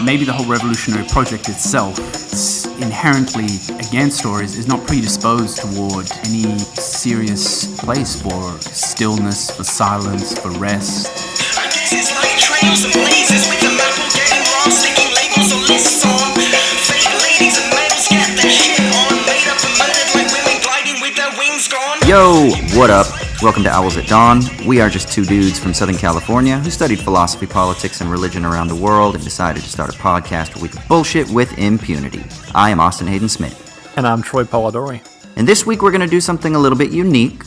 Maybe the whole revolutionary project itself, it's inherently against stories, is not predisposed toward any serious place for stillness, for silence, for rest. I guess it's like trails and blazes with the maple getting lost, sticking labels on lists on. Fake ladies and males get their shit on, made up and murdered like women gliding with their wings gone. Yo, what up? Welcome to Owls at Dawn. We are just two dudes from Southern California who studied philosophy, politics, and religion around the world and decided to start a podcast where we can bullshit with impunity. I am Austin Hayden Smith. And I'm Troy Polidori. And this week we're going to do something a little bit unique.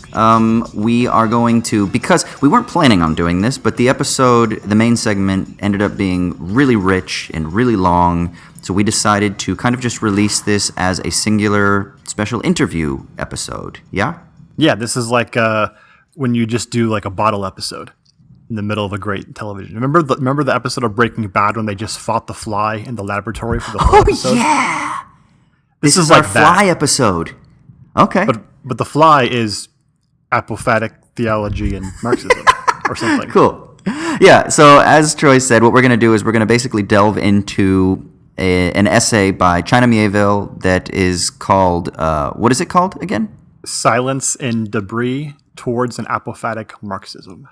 We are going to, because we weren't planning on doing this, but the episode, the main segment, ended up being really rich and really long, so we decided to kind of just release this as a singular special interview episode. Yeah? Yeah, this is like when you just do like a bottle episode in the middle of a great television. Remember the episode of Breaking Bad when they just fought the fly in the laboratory for the whole episode? Oh, yeah! This is our like fly that. episode. Okay. But the fly is apophatic theology and Marxism or something. Cool. Yeah, so as Troy said, what we're going to do is we're going to basically delve into an essay by China Mieville that is called, what is it called again? Silence and Debris Towards an Apophatic Marxism.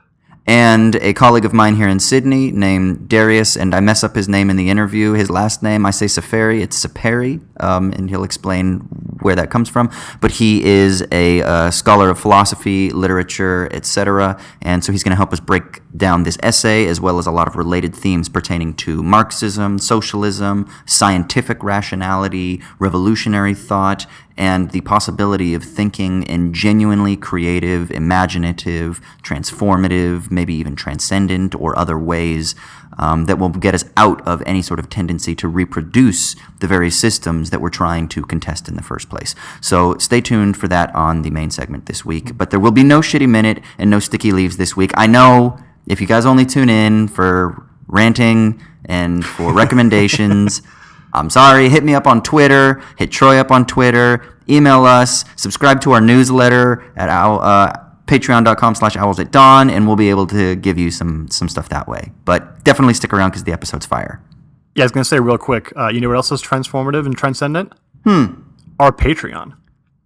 And a colleague of mine here in Sydney named Darius, and I mess up his name in the interview, his last name, I say Ferry, it's Ferry, and he'll explain where that comes from. But he is a scholar of philosophy, literature, etc., and so he's going to help us break down this essay, as well as a lot of related themes pertaining to Marxism, socialism, scientific rationality, revolutionary thought, and the possibility of thinking in genuinely creative, imaginative, transformative, maybe even transcendent or other ways that will get us out of any sort of tendency to reproduce the very systems that we're trying to contest in the first place. So stay tuned for that on the main segment this week. But there will be no shitty minute and no sticky leaves this week. I know if you guys only tune in for ranting and for recommendations, I'm sorry, hit me up on Twitter, hit Troy up on Twitter, email us, subscribe to our newsletter at patreon.com/owlsatdawn, and we'll be able to give you some stuff that way. But definitely stick around because the episode's fire. Yeah, I was going to say real quick, you know what else is transformative and transcendent? Our Patreon.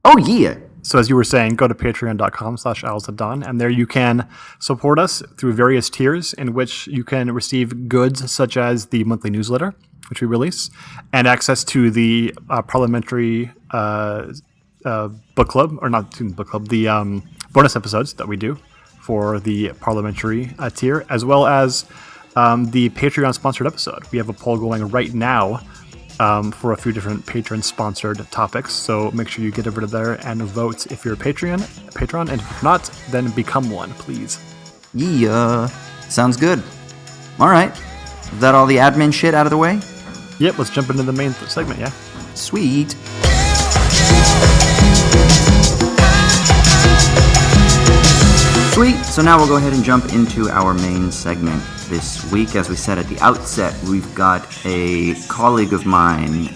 Oh, yeah. So as you were saying, go to patreon.com/owlsatdawn, and there you can support us through various tiers in which you can receive goods such as the monthly newsletter, which we release, and access to the parliamentary book club, or not the book club, the bonus episodes that we do for the parliamentary tier, as well as the Patreon-sponsored episode. We have a poll going right now for a few different patron-sponsored topics, so make sure you get over to there and vote if you're a patron, and if not, then become one, please. Yeah, sounds good. All right, is that all the admin shit out of the way? Yep, let's jump into the main segment, yeah? Sweet. Sweet, so now we'll go ahead and jump into our main segment this week. As we said at the outset, we've got a colleague of mine,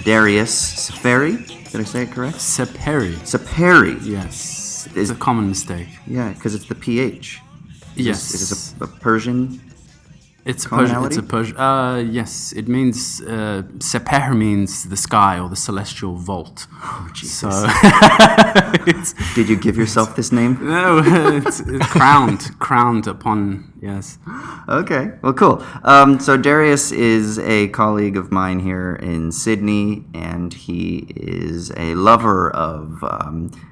Darius Ferry. Did I say it correct? Seperi. Seperi. Yes, it's a common mistake. Yeah, because it's the PH. Yes. Is this a Persian? It's Persian. It's a Persian. Yes, it means Seper means the sky or the celestial vault. Oh, Jesus. So, did you give yourself this name? No, it's crowned upon. Yes. Okay. Well, cool. So Darius is a colleague of mine here in Sydney, and he is a lover of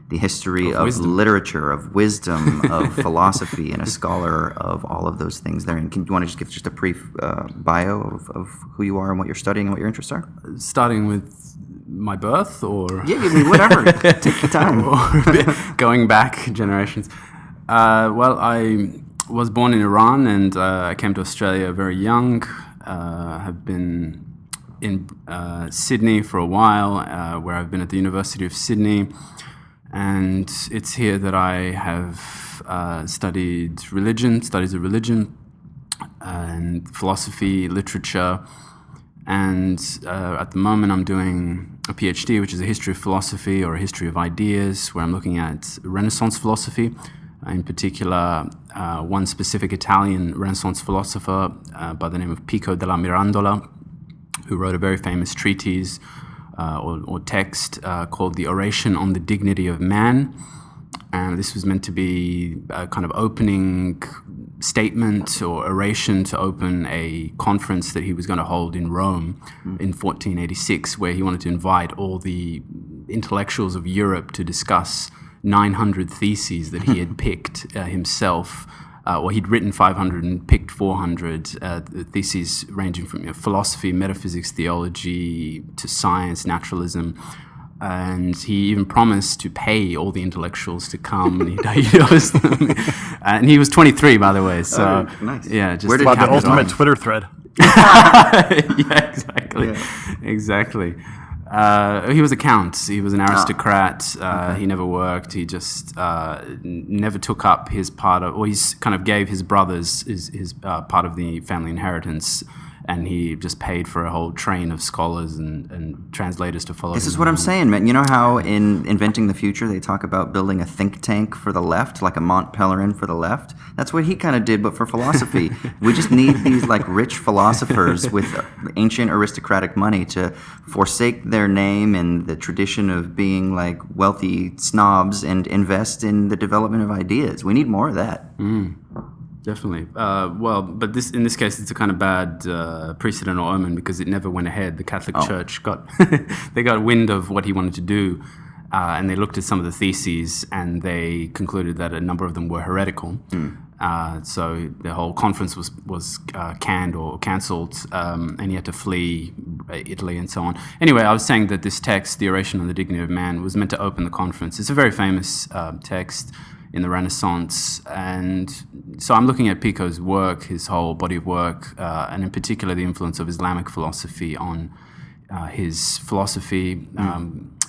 the history of literature, of wisdom, of philosophy, and a scholar of all of those things there. And do you want to just give just a brief bio of who you are and what you're studying and what your interests are? Starting with my birth, or yeah, I mean, whatever. Take the time. Or going back generations. Well, I was born in Iran, and I came to Australia very young. Have been in Sydney for a while, where I've been at the University of Sydney. And it's here that I have studied studies of religion, and philosophy, literature. And at the moment I'm doing a PhD, which is a history of philosophy or a history of ideas, where I'm looking at Renaissance philosophy, In particular, one specific Italian Renaissance philosopher by the name of Pico della Mirandola, who wrote a very famous treatise or text called The Oration on the Dignity of Man. And this was meant to be a kind of opening statement or oration to open a conference that he was going to hold in Rome in 1486, where he wanted to invite all the intellectuals of Europe to discuss 900 theses that he had picked himself. He'd written 500 and picked 400 theses ranging from philosophy, metaphysics, theology, to science, naturalism. And he even promised to pay all the intellectuals to come and he'd host them. And he was 23, by the way. So, nice. Yeah, just Where did the ultimate Twitter thread? Yeah, exactly. Exactly. He was a count. He was an aristocrat. He never worked. He just never took up his part of, or he kind of gave his brothers his part of the family inheritance, and he just paid for a whole train of scholars and translators to follow. This is what I'm saying, man. You know how in Inventing the Future they talk about building a think tank for the left, like a Mont Pelerin for the left? That's what he kind of did, but for philosophy. We just need these like rich philosophers with ancient aristocratic money to forsake their name and the tradition of being like wealthy snobs and invest in the development of ideas. We need more of that. Definitely. But in this case, it's a kind of bad precedent or omen because it never went ahead. The Catholic Church got wind of what he wanted to do, and they looked at some of the theses and they concluded that a number of them were heretical. So the whole conference was canned or cancelled, and he had to flee Italy and so on. Anyway, I was saying that this text, The Oration on the Dignity of Man, was meant to open the conference. It's a very famous text in the Renaissance, and so I'm looking at Pico's work, his whole body of work, and in particular the influence of Islamic philosophy on his philosophy,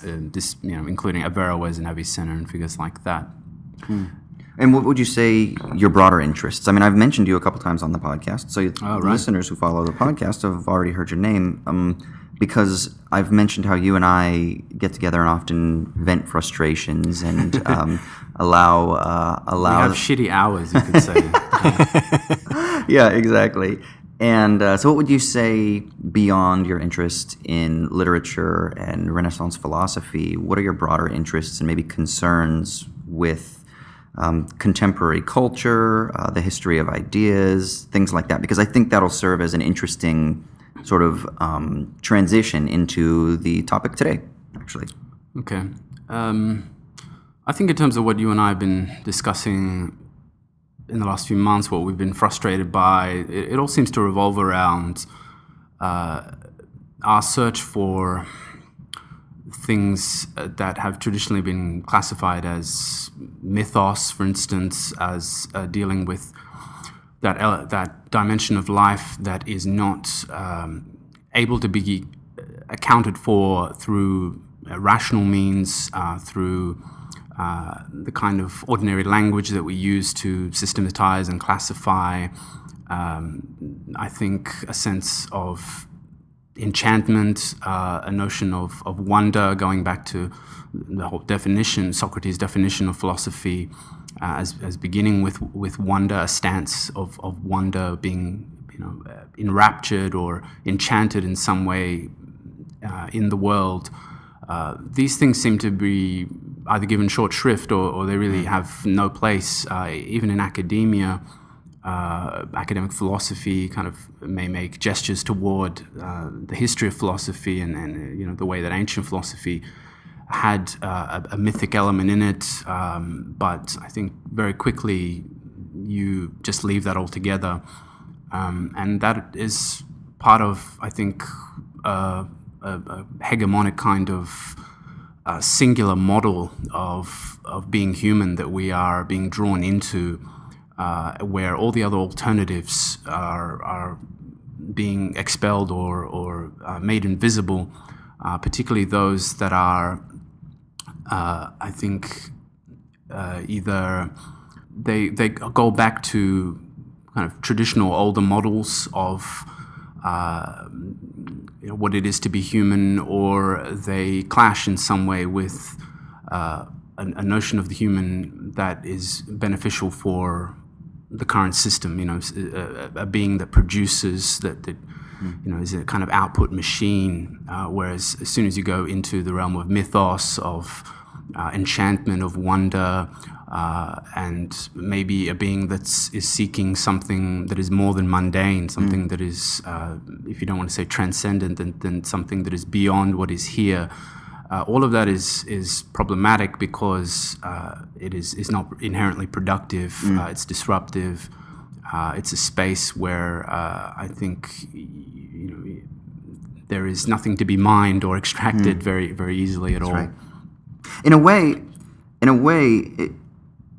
including Averroes and Avicenna and figures like that. And what would you say your broader interests? I mean, I've mentioned you a couple times on the podcast, so listeners who follow the podcast have already heard your name. Because I've mentioned how you and I get together and often vent frustrations and allow. We have shitty hours, you could say. Yeah, exactly. And so, what would you say beyond your interest in literature and Renaissance philosophy? What are your broader interests and maybe concerns with contemporary culture, the history of ideas, things like that? Because I think that'll serve as an interesting sort of transition into the topic today, actually. Okay. I think in terms of what you and I have been discussing in the last few months, what we've been frustrated by, it all seems to revolve around our search for things that have traditionally been classified as mythos, for instance, as dealing with that dimension of life that is not able to be accounted for through rational means, through the kind of ordinary language that we use to systematize and classify. I think a sense of enchantment, a notion of wonder, going back to the whole definition, Socrates' definition of philosophy, as beginning with wonder, a stance of wonder, being enraptured or enchanted in some way in the world. These things seem to be either given short shrift or they really have no place. Even in academia, academic philosophy kind of may make gestures toward the history of philosophy and the way that ancient philosophy had a mythic element in it, but I think very quickly you just leave that altogether, and that is part of, I think, a hegemonic kind of singular model of being human that we are being drawn into, where all the other alternatives are being expelled or made invisible, particularly those that are, I think, either they go back to kind of traditional older models of what it is to be human, or they clash in some way with a notion of the human that is beneficial for the current system. A being that produces, that is a kind of output machine. Whereas as soon as you go into the realm of mythos, of enchantment, of wonder, and maybe a being is seeking something that is more than mundane, something that is, if you don't want to say transcendent, then something that is beyond what is here. All of that is problematic because it is not inherently productive. It's disruptive. It's a space where I think there is nothing to be mined or extracted very, very easily at all. Right. In a way,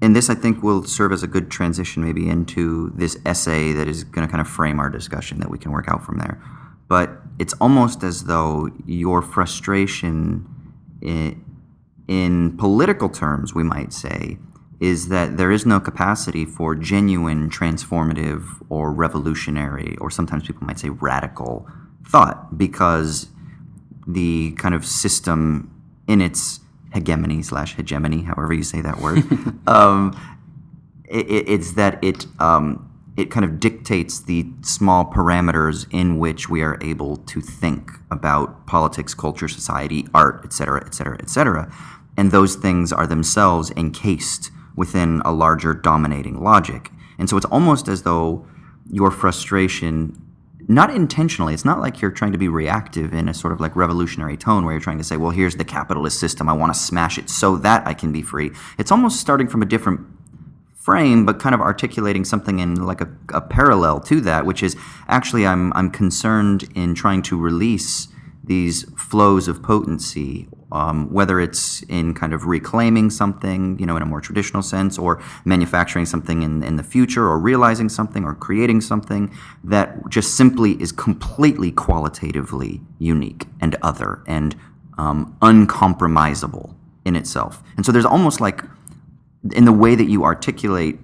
and this I think will serve as a good transition maybe into this essay that is going to kind of frame our discussion that we can work out from there. But it's almost as though your frustration in political terms, we might say, is that there is no capacity for genuine transformative or revolutionary, or sometimes people might say radical thought, because the kind of system in its hegemony, however you say that word, it's that it kind of dictates the small parameters in which we are able to think about politics, culture, society, art, et cetera, et cetera, et cetera. And those things are themselves encased within a larger dominating logic. And so it's almost as though your frustration, not intentionally, it's not like you're trying to be reactive in a sort of like revolutionary tone where you're trying to say, well, here's the capitalist system, I want to smash it so that I can be free. It's almost starting from a different frame, but kind of articulating something in like a parallel to that, which is actually I'm concerned in trying to release these flows of potency, whether it's in kind of reclaiming something, in a more traditional sense, or manufacturing something in the future, or realizing something, or creating something that just simply is completely qualitatively unique and other and uncompromisable in itself. And so there's almost like, in the way that you articulate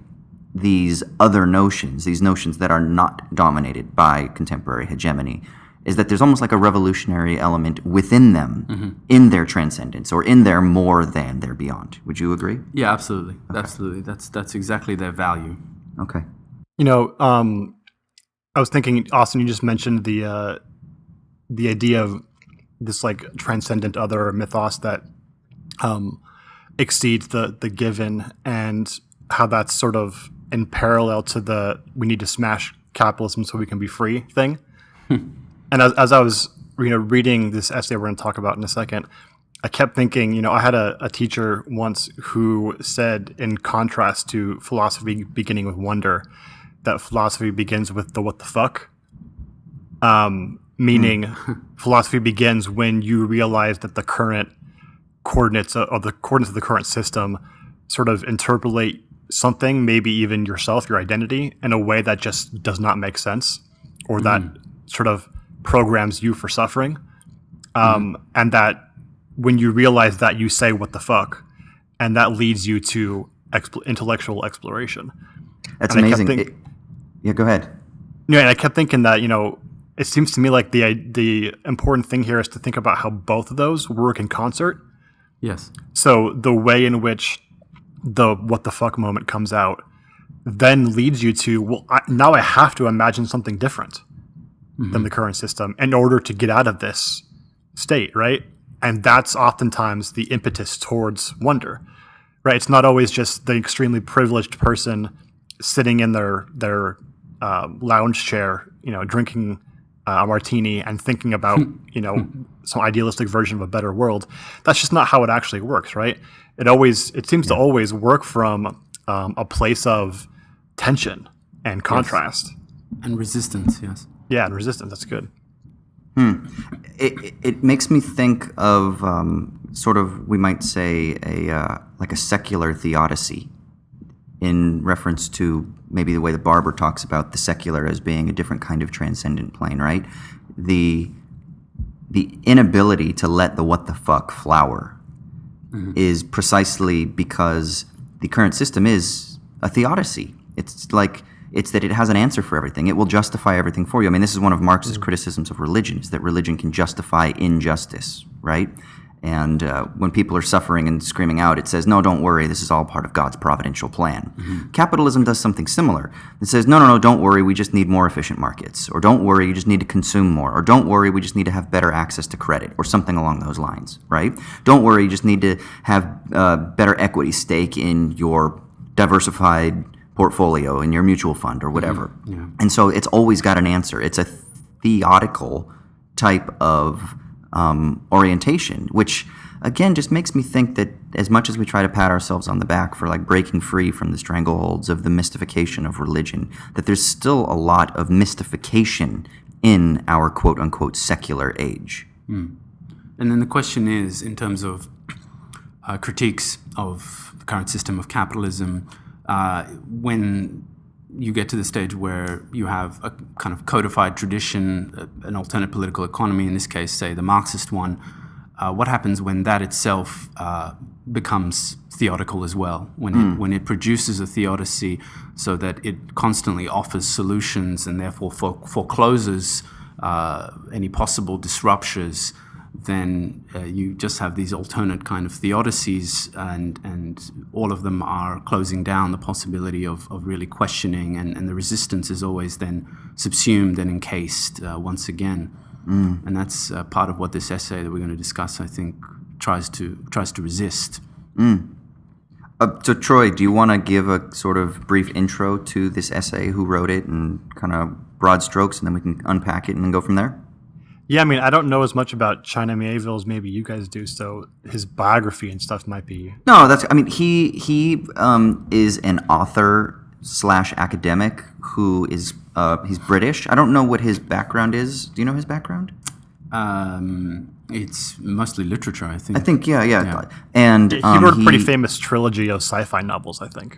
these other notions, these notions that are not dominated by contemporary hegemony, is that there's almost like a revolutionary element within them, in their transcendence, or in their more than, their beyond. Would you agree? Yeah, absolutely. Okay. Absolutely. That's exactly their value. Okay. I was thinking, Austin, you just mentioned the idea of this like transcendent other, or mythos that exceeds the given, and how that's sort of in parallel to the we need to smash capitalism so we can be free thing. And as I was reading this essay we're going to talk about in a second, I kept thinking, I had a teacher once who said, in contrast to philosophy beginning with wonder, that philosophy begins with the what the fuck. Meaning philosophy begins when you realize that the current coordinates of the current system sort of interpolate something, maybe even yourself, your identity, in a way that just does not make sense, or that sort of programs you for suffering. And that when you realize that, you say what the fuck, and that leads you to intellectual exploration. That's and amazing. Yeah, go ahead. And I kept thinking that, it seems to me like the important thing here is to think about how both of those work in concert. Yes. So the way in which the what the fuck moment comes out then leads you to, now I have to imagine something different than the current system in order to get out of this state, right? And that's oftentimes the impetus towards wonder, right? It's not always just the extremely privileged person sitting in their lounge chair, drinking a martini and thinking about, some idealistic version of a better world. That's just not how it actually works, right? It seems to always work from a place of tension and contrast. Yes. And resistance, yes. Yeah, and resistance, that's good. It makes me think of sort of, we might say, like a secular theodicy, in reference to maybe the way that Barber talks about the secular as being a different kind of transcendent plane, right? The inability to let the what the fuck flower is precisely because the current system is a theodicy. It's that it has an answer for everything. It will justify everything for you. I mean, this is one of Marx's criticisms of religion, is that religion can justify injustice, right? And when people are suffering and screaming out, it says, no, don't worry, this is all part of God's providential plan. Capitalism does something similar. It says, no, don't worry, we just need more efficient markets. Or don't worry, you just need to consume more. Or don't worry, we just need to have better access to credit. Or something along those lines, right? Don't worry, you just need to have better equity stake in your diversified portfolio, in your mutual fund, or whatever. And so it's always got an answer. It's a theodical type of orientation, which again just makes me think that as much as we try to pat ourselves on the back for like breaking free from the strangleholds of the mystification of religion, that there's still a lot of mystification in our quote unquote secular age. And then the question is, in terms of critiques of the current system of capitalism, when you get to the stage where you have a kind of codified tradition, an alternate political economy, in this case, say the Marxist one, what happens when that itself becomes theodical as well? When it produces a theodicy so that it constantly offers solutions and therefore forecloses any possible disruptions, then you just have these alternate kind of theodicies, and all of them are closing down the possibility of really questioning, and the resistance is always then subsumed and encased once again. And that's part of what this essay that we're going to discuss, I think, tries to resist. So Troy, do you want to give a sort of brief intro to this essay, who wrote it, and kind of broad strokes, and then we can unpack it and then go from there? Yeah, I mean, I don't know as much about China Mieville as maybe you guys do, so his biography and stuff might be... No, he is an author / academic who is, he's British. I don't know what his background is. Do you know his background? It's mostly literature, I think. Yeah. And He wrote a pretty famous trilogy of sci-fi novels, I think.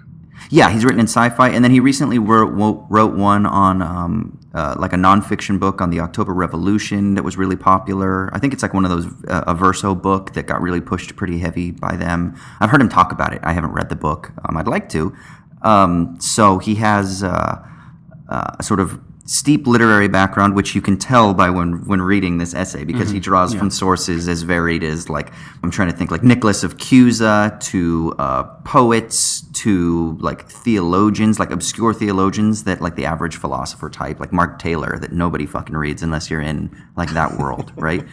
Yeah, he's written in sci-fi, and then he recently wrote one on like a nonfiction book on the October Revolution that was really popular. I think it's like one of those a verso book that got really pushed pretty heavy by them. I've heard him talk about it. I haven't read the book. I'd like to. So he has a sort of steep literary background, which you can tell by when reading this essay, because he draws from sources as varied as, like, I'm trying to think, like Nicholas of Cusa to poets to like theologians, like obscure theologians that like the average philosopher type, like Mark Taylor, that nobody fucking reads unless you're in like that world, right?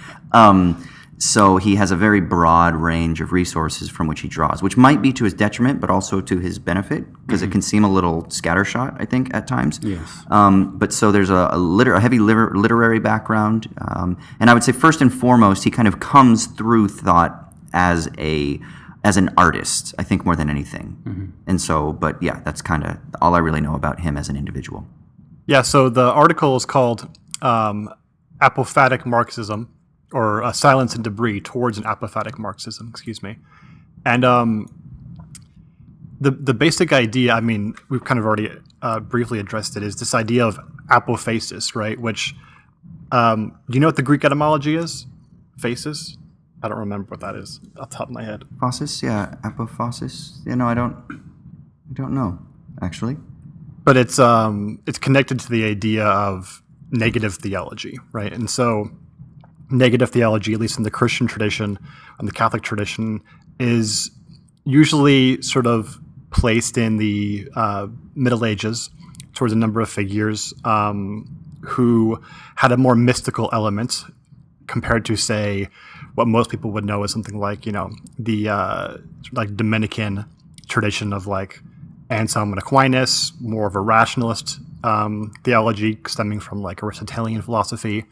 So he has a very broad range of resources from which he draws, which might be to his detriment, but also to his benefit, because it can seem a little scattershot, I think, at times. Yes. But so there's a heavy literary background, and I would say first and foremost, he kind of comes through thought as an artist, I think, more than anything. And so, but yeah, that's kind of all I really know about him as an individual. Yeah, so the article is called Apophatic Marxism, or Silence and Debris Towards an Apophatic Marxism, excuse me. And the basic idea, I mean, we've kind of already briefly addressed it, is this idea of apophasis, right? Which, do you know what the Greek etymology is? Phasis? I don't remember what that is off the top of my head. Apophasis, yeah, apophasis. You know, I don't know, actually. But it's connected to the idea of negative theology, right? And so negative theology, at least in the Christian tradition and the Catholic tradition, is usually sort of placed in the Middle Ages towards a number of figures who had a more mystical element compared to, say, what most people would know as something like, you know, the like Dominican tradition of like Anselm and Aquinas, more of a rationalist theology stemming from like Aristotelian philosophy.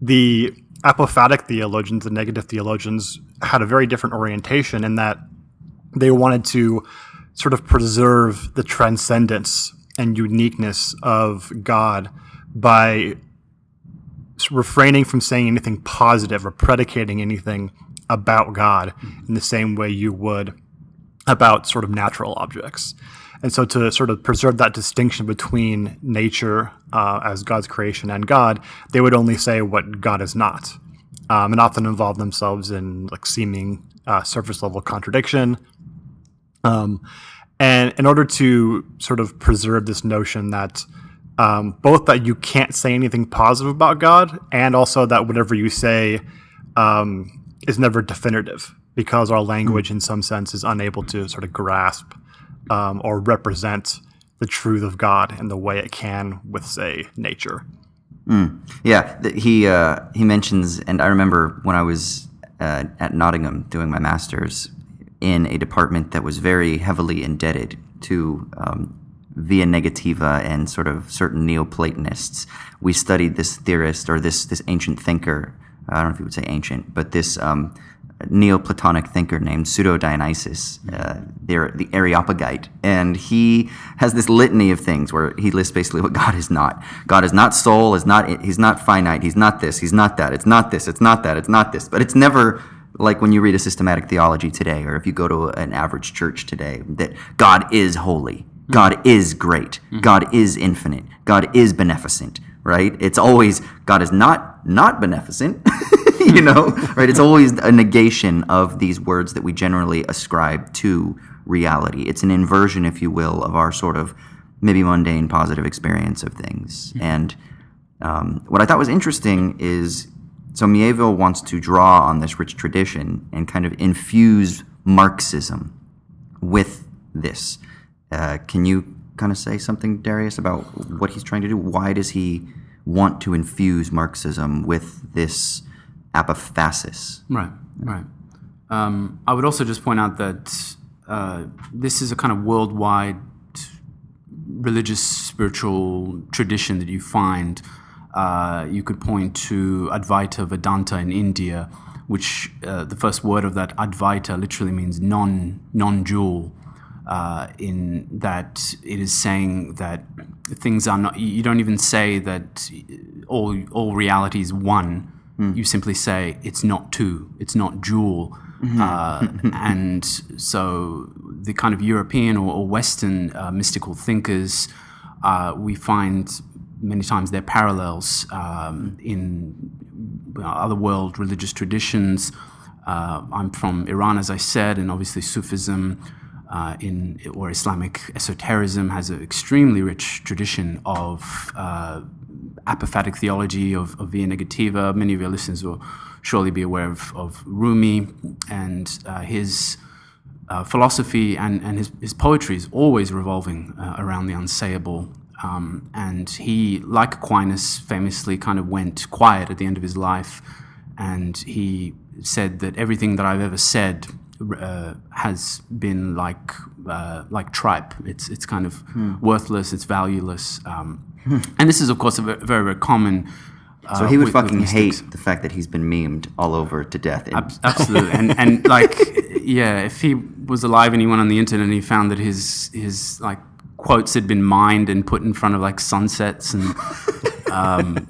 The apophatic theologians, the negative theologians, had a very different orientation in that they wanted to sort of preserve the transcendence and uniqueness of God by refraining from saying anything positive or predicating anything about God in the same way you would about sort of natural objects. And so to sort of preserve that distinction between nature as God's creation and God, they would only say what God is not, and often involve themselves in like seeming surface level contradiction. And in order to sort of preserve this notion that both that you can't say anything positive about God, and also that whatever you say is never definitive, because our language, in some sense, is unable to sort of grasp or represent the truth of God in the way it can with, say, nature. Yeah, he mentions, and I remember when I was at Nottingham doing my master's in a department that was very heavily indebted to via negativa and sort of certain Neoplatonists. We studied this theorist, or this ancient thinker. I don't know if you would say ancient, but this Neoplatonic thinker named Pseudo-Dionysius, the Areopagite. And he has this litany of things where he lists basically what God is not. God is not soul, he's not finite, he's not this, he's not that, it's not this, it's not that, it's not this. But it's never like when you read a systematic theology today, or if you go to an average church today, that God is holy, God is great, God is infinite, God is beneficent, right? It's always, God is not beneficent, right? It's always a negation of these words that we generally ascribe to reality. It's an inversion, if you will, of our sort of maybe mundane positive experience of things. And what I thought was interesting is, so Mieville wants to draw on this rich tradition and kind of infuse Marxism with this. Can you kind of say something, Darius, about what he's trying to do? Why does he want to infuse Marxism with this apophasis? Right. I would also just point out that this is a kind of worldwide religious, spiritual tradition that you find. You could point to Advaita Vedanta in India, which the first word of that Advaita literally means non-dual. In that it is saying that things are not, you don't even say that all reality is one. You simply say it's not two, it's not dual. And so the kind of European or Western mystical thinkers, we find many times their parallels in other world religious traditions. I'm from Iran, as I said, and obviously Sufism or Islamic esotericism has an extremely rich tradition of apophatic theology, of via negativa. Many of your listeners will surely be aware of Rumi, and his philosophy and his poetry is always revolving around the unsayable. And he, like Aquinas, famously kind of went quiet at the end of his life, and he said that everything that I've ever said has been like tripe. It's kind of worthless. It's valueless. And this is, of course, a very, very common. So he would fucking hate the fact that he's been memed all over to death. Absolutely, and like, yeah, if he was alive and he went on the internet and he found that his like quotes had been mined and put in front of like sunsets and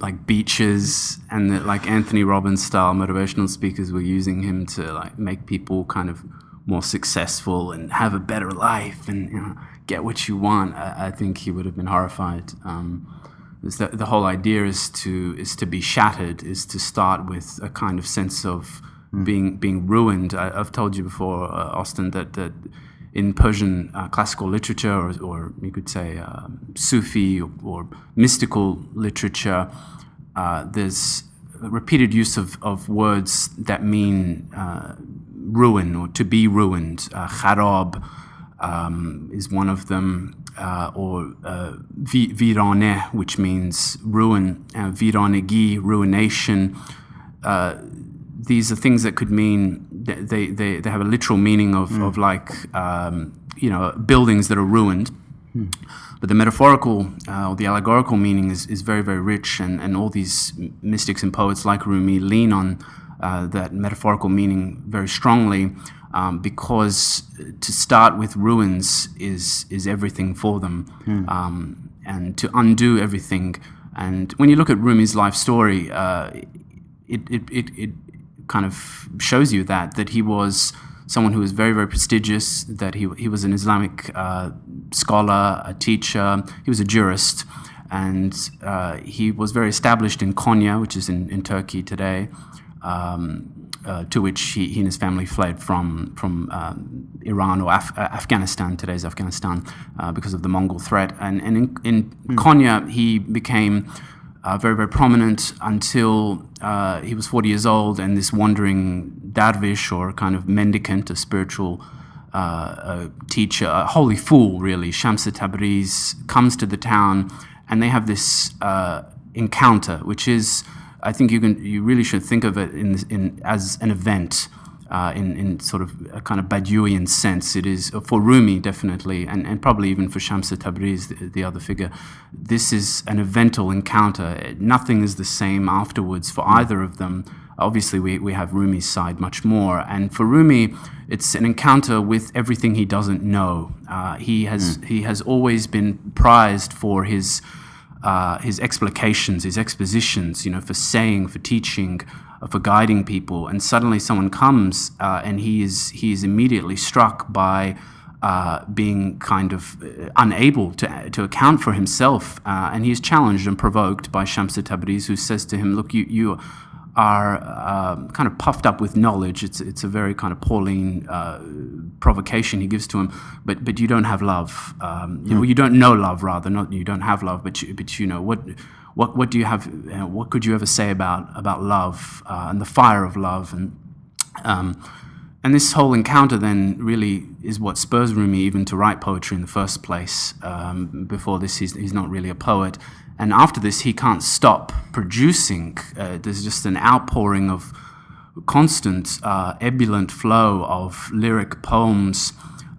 like beaches, and that like Anthony Robbins style motivational speakers were using him to like make people kind of more successful and have a better life and get what you want, I think he would have been horrified. The whole idea is to be shattered, is to start with a kind of sense of being ruined. I've told you before, Austin, that in Persian classical literature, or you could say Sufi or mystical literature, there's a repeated use of words that mean ruin or to be ruined. Kharab is one of them, or virane, which means ruin, viranegi, ruination. These are things that could mean, they have a literal meaning of like, buildings that are ruined. But the metaphorical or the allegorical meaning is very, very rich, and all these mystics and poets like Rumi lean on that metaphorical meaning very strongly, because to start with ruins is everything for them, and to undo everything. And when you look at Rumi's life story, it kind of shows you that he was someone who was very, very prestigious, that he was an Islamic scholar, a teacher, he was a jurist, and he was very established in Konya, which is in Turkey today, to which he and his family fled from Iran or Afghanistan, today's Afghanistan, because of the Mongol threat. And in Konya, he became very, very prominent until he was 40 years old, and this wandering dervish or a kind of mendicant, a spiritual teacher, a holy fool, really. Shams Tabriz comes to the town, and they have this encounter, which is, I think you really should think of it as an event. In sort of a kind of Badiouian sense. It is, for Rumi definitely, and probably even for Shams Tabriz, the other figure, this is an evental encounter. Nothing is the same afterwards for either of them. Obviously, we have Rumi's side much more. And for Rumi, it's an encounter with everything he doesn't know. He has always been prized for his explications, his expositions, for saying, for teaching, for guiding people, and suddenly someone comes and he is immediately struck by being kind of unable to account for himself, and he is challenged and provoked by Shams Tabriz, who says to him, "Look, you are kind of puffed up with knowledge. It's a very kind of Pauline provocation he gives to him, but you don't have love. You don't know love, rather. Not you don't have love, but you know what." What do you have? What could you ever say about love and the fire of love? And this whole encounter then really is what spurs Rumi even to write poetry in the first place. Before this, he's not really a poet, and after this, he can't stop producing. There's just an outpouring of constant, ebullient flow of lyric poems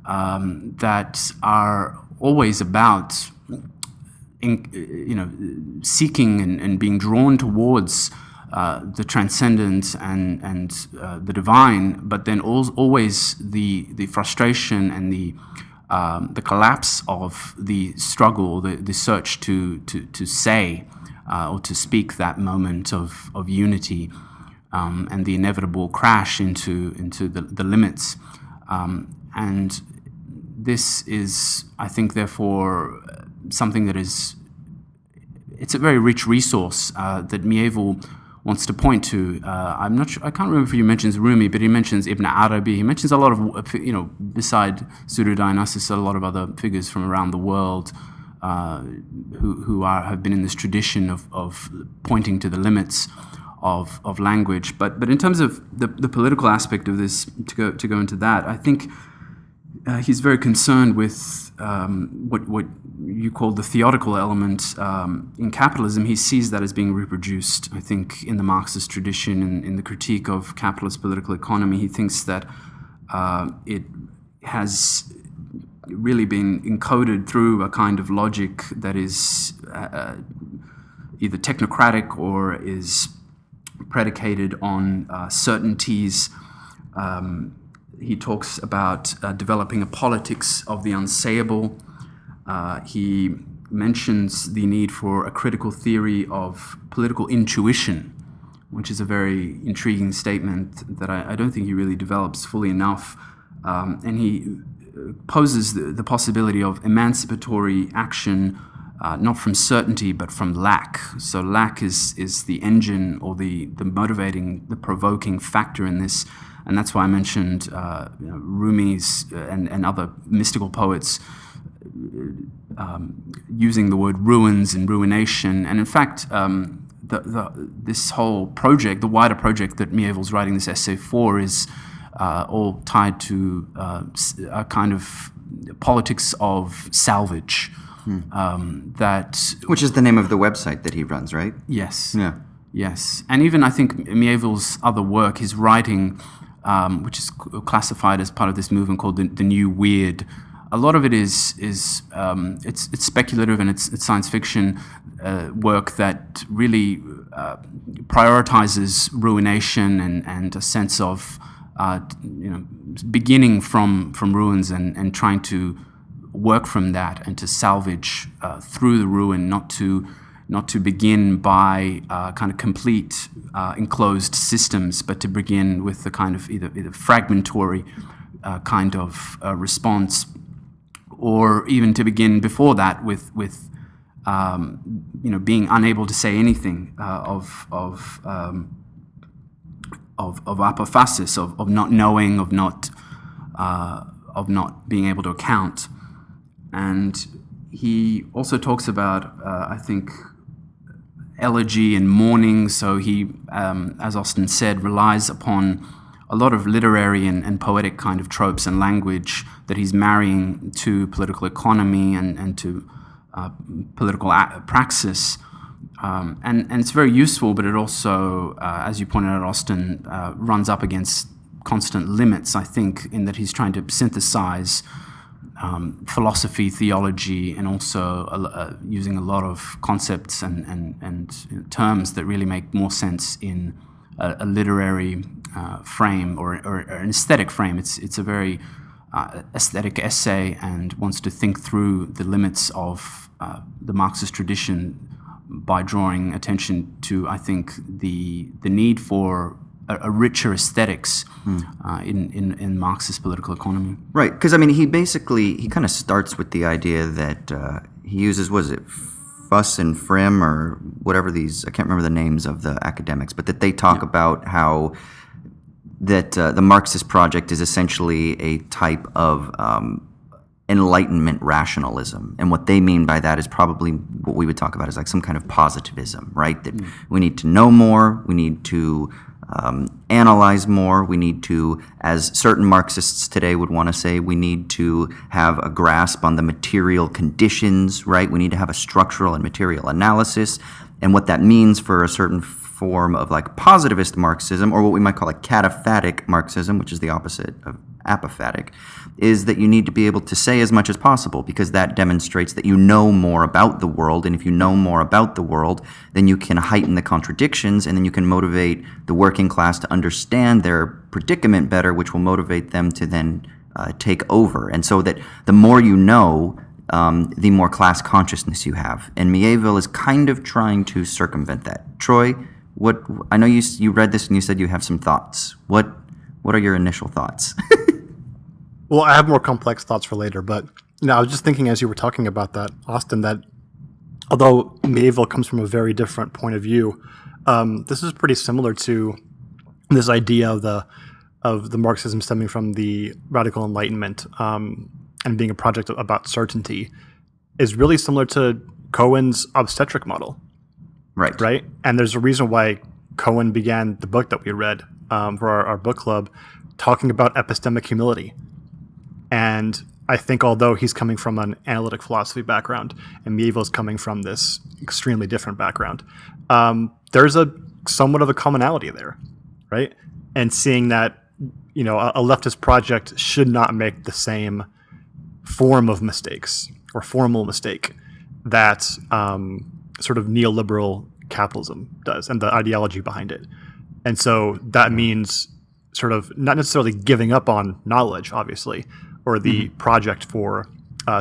that are always about seeking and being drawn towards the transcendent and the divine, but then always the frustration and the collapse of the struggle, the search to say or to speak that moment of unity, and the inevitable crash into the limits, and this is, I think, therefore, something that it's a very rich resource that Mieville wants to point to. I'm not sure, I can't remember if he mentions Rumi, but he mentions Ibn Arabi. He mentions a lot of, beside Suru Dionysus, a lot of other figures from around the world who have been in this tradition of pointing to the limits of language. But in terms of the political aspect of this, to go into that, I think he's very concerned with what you call the theoretical element in capitalism. He sees that as being reproduced, I think, in the Marxist tradition, in the critique of capitalist political economy. He thinks that it has really been encoded through a kind of logic that is either technocratic or is predicated on certainties. He talks about developing a politics of the unsayable. He mentions the need for a critical theory of political intuition, which is a very intriguing statement that I don't think he really develops fully enough. And he poses the possibility of emancipatory action, not from certainty, but from lack. So lack is the engine or the motivating, the provoking factor in this. And that's why I mentioned Rumi's and other mystical poets using the word ruins and ruination. And in fact, this whole project, the wider project that Mieville's writing this essay for, is all tied to a kind of politics of salvage. Which is the name of the website that he runs, right? Yes. Yeah. Yes. And even I think Mieville's other work, his writing, which is classified as part of this movement called the New Weird, a lot of it is it's speculative and it's science fiction work that really prioritizes ruination and a sense of beginning from ruins and trying to work from that and to salvage through the ruin, not to begin by kind of complete enclosed systems, but to begin with the kind of either fragmentary kind of response, or even to begin before that with being unable to say anything of apophasis, of not knowing, of not being able to account. And he also talks about, I think, elegy and mourning. So he, as Austin said, relies upon a lot of literary and poetic kind of tropes and language that he's marrying to political economy and to political praxis. And it's very useful, but it also, as you pointed out, Austin, runs up against constant limits, I think, in that he's trying to synthesize philosophy, theology, and also using a lot of concepts and terms that really make more sense in a literary frame or an aesthetic frame. It's a very aesthetic essay and wants to think through the limits of the Marxist tradition by drawing attention to, I think, the need for a richer aesthetics in Marxist political economy. Right, because I mean, he kind of starts with the idea that he uses, was it Fuss and Frim or whatever these, I can't remember the names of the academics, but that they talk about how that the Marxist project is essentially a type of Enlightenment rationalism. And what they mean by that is probably what we would talk about as like some kind of positivism, right? That we need to know more, we need to analyze more, we need to, as certain Marxists today would want to say, we need to have a grasp on the material conditions, right? We need to have a structural and material analysis. And what that means for a certain form of like positivist Marxism, or what we might call a cataphatic Marxism, which is the opposite of apophatic, is that you need to be able to say as much as possible, because that demonstrates that you know more about the world. And if you know more about the world, then you can heighten the contradictions, and then you can motivate the working class to understand their predicament better, which will motivate them to then take over. And so that the more you know, the more class consciousness you have. And Mieville is kind of trying to circumvent that. Troy, I know you read this and you said you have some thoughts. What are your initial thoughts? Well, I have more complex thoughts for later, but I was just thinking as you were talking about that, Austin, that although Mieville comes from a very different point of view, this is pretty similar to this idea of the Marxism stemming from the Radical Enlightenment and being a project about certainty, is really similar to Cohen's obstetric model. Right? And there's a reason why Cohen began the book that we read for our book club talking about epistemic humility. And I think although he's coming from an analytic philosophy background and Mieville's coming from this extremely different background, there's somewhat of a commonality there, right? And seeing that, a leftist project should not make the same form of mistakes or formal mistake that sort of neoliberal capitalism does, and the ideology behind it. And so that means sort of not necessarily giving up on knowledge, obviously, or the project for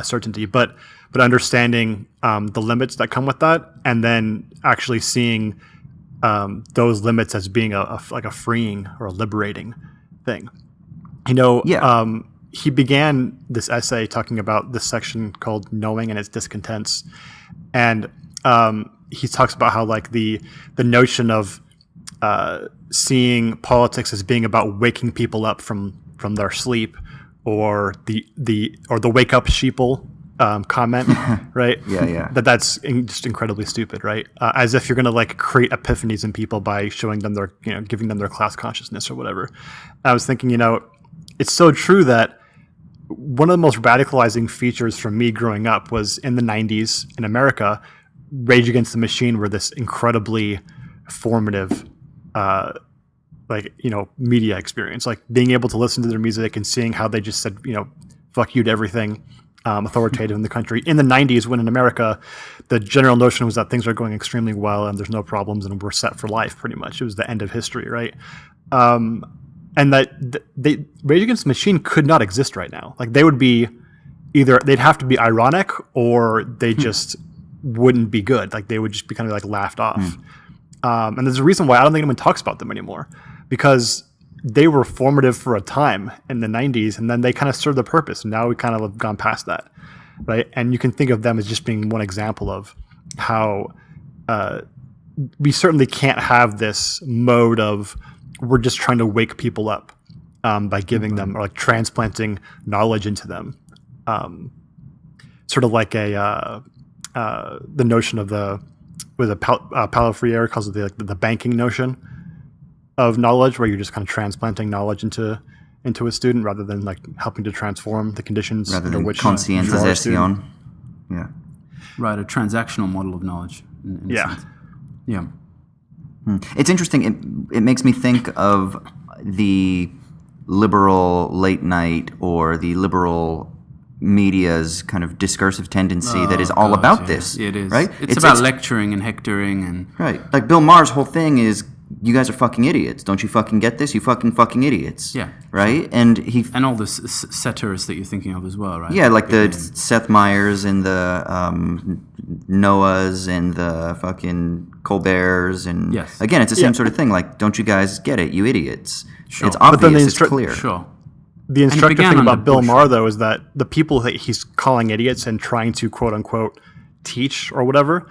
certainty, but understanding the limits that come with that, and then actually seeing those limits as being like a freeing or a liberating thing. He began this essay talking about this section called Knowing and Its Discontents, and he talks about how like the notion of seeing politics as being about waking people up from their sleep, or the wake up sheeple comment, right? Yeah. That's just incredibly stupid, right? As if you're going to like create epiphanies in people by showing them their, giving them their class consciousness or whatever. And I was thinking, it's so true that one of the most radicalizing features for me growing up was in the 90s in America, Rage Against the Machine were this incredibly formative media experience, like being able to listen to their music and seeing how they just said, fuck you to everything authoritative in the country. In the 90s, when in America, the general notion was that things are going extremely well and there's no problems and we're set for life, pretty much. It was the end of history, right? And that Rage Against the Machine could not exist right now. Like they would be they'd have to be ironic or they just wouldn't be good. Like they would just be kind of like laughed off. And there's a reason why I don't think anyone talks about them anymore, because they were formative for a time in the 90s, and then they kind of served their purpose. And now we kind of have gone past that, right? And you can think of them as just being one example of how we certainly can't have this mode of we're just trying to wake people up by giving them, or like transplanting knowledge into them. Sort of like the notion of Paulo Freire calls it the banking notion, of knowledge, where you're just kind of transplanting knowledge into a student rather than like helping to transform the conditions rather under than which you are a student. conscientization. Yeah. Right, a transactional model of knowledge. In a Yeah. sense. Yeah. It's interesting. It makes me think of the liberal late night or the liberal media's kind of discursive tendency that is all God, about yeah. this. It is. Right? It's about lecturing and hectoring and... Right. Like Bill Maher's whole thing is, you guys are fucking idiots. Don't you fucking get this? You fucking idiots. Yeah. Right? And he... And all the satirists that you're thinking of as well, right? Yeah, like the Seth Meyers and the Noahs and the fucking Colberts and... Yes. Again, it's the same Yeah. sort of thing. Like, don't you guys get it? You idiots. Sure. It's But then obvious. the It's clear. Sure. The it instructive began thing under about Bill Bush. Maher, though, is that the people that he's calling idiots and trying to quote unquote teach or whatever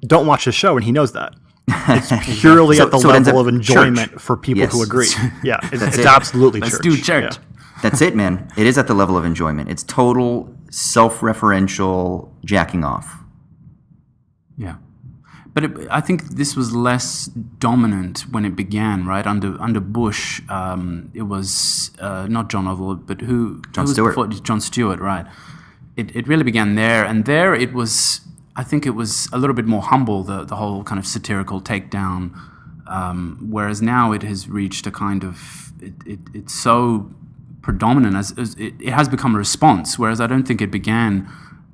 don't watch his show, and he knows that. It's purely So- at the so it ends level up of enjoyment church. for people Yes. who agree. Yeah, it's it. absolutely Let's church. do church. Yeah. That's it, man. It is at the level of enjoyment. It's total self-referential jacking off. Yeah. But I think this was less dominant when it began, right? Under Bush, it was not John Ovell, but who was Stewart. before? Jon Stewart, right? It really began there, and there it was. I think it was a little bit more humble, the whole kind of satirical takedown, whereas now it has reached a kind of it's so predominant as it has become a response, whereas I don't think it began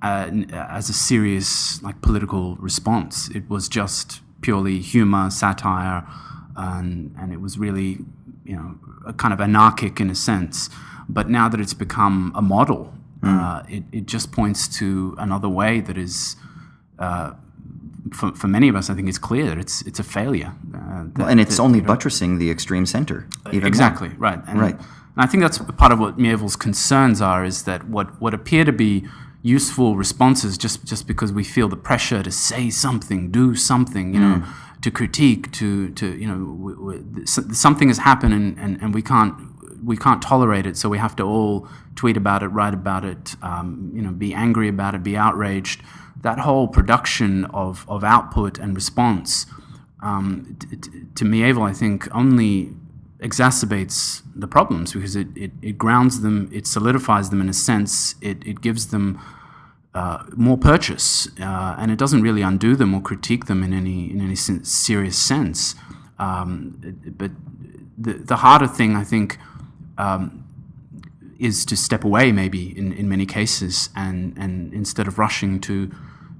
as a serious like political response. It was just purely humor, satire, and it was really a kind of anarchic in a sense. But now that it's become a model, it just points to another way that is. For many of us, I think it's clear that it's a failure. And it's only buttressing the extreme center. Even exactly, more. right. And, Right. and I think that's part of what Mieville's concerns are, is that what appear to be useful responses just because we feel the pressure to say something, do something, to critique, something has happened and we can't tolerate it, so we have to all tweet about it, write about it, be angry about it, be outraged. That whole production of output and response, to Mieville, I think, only exacerbates the problems because it grounds them, it solidifies them in a sense, it gives them more purchase, and it doesn't really undo them or critique them in any serious sense. But the harder thing, I think, is to step away maybe in many cases and instead of rushing to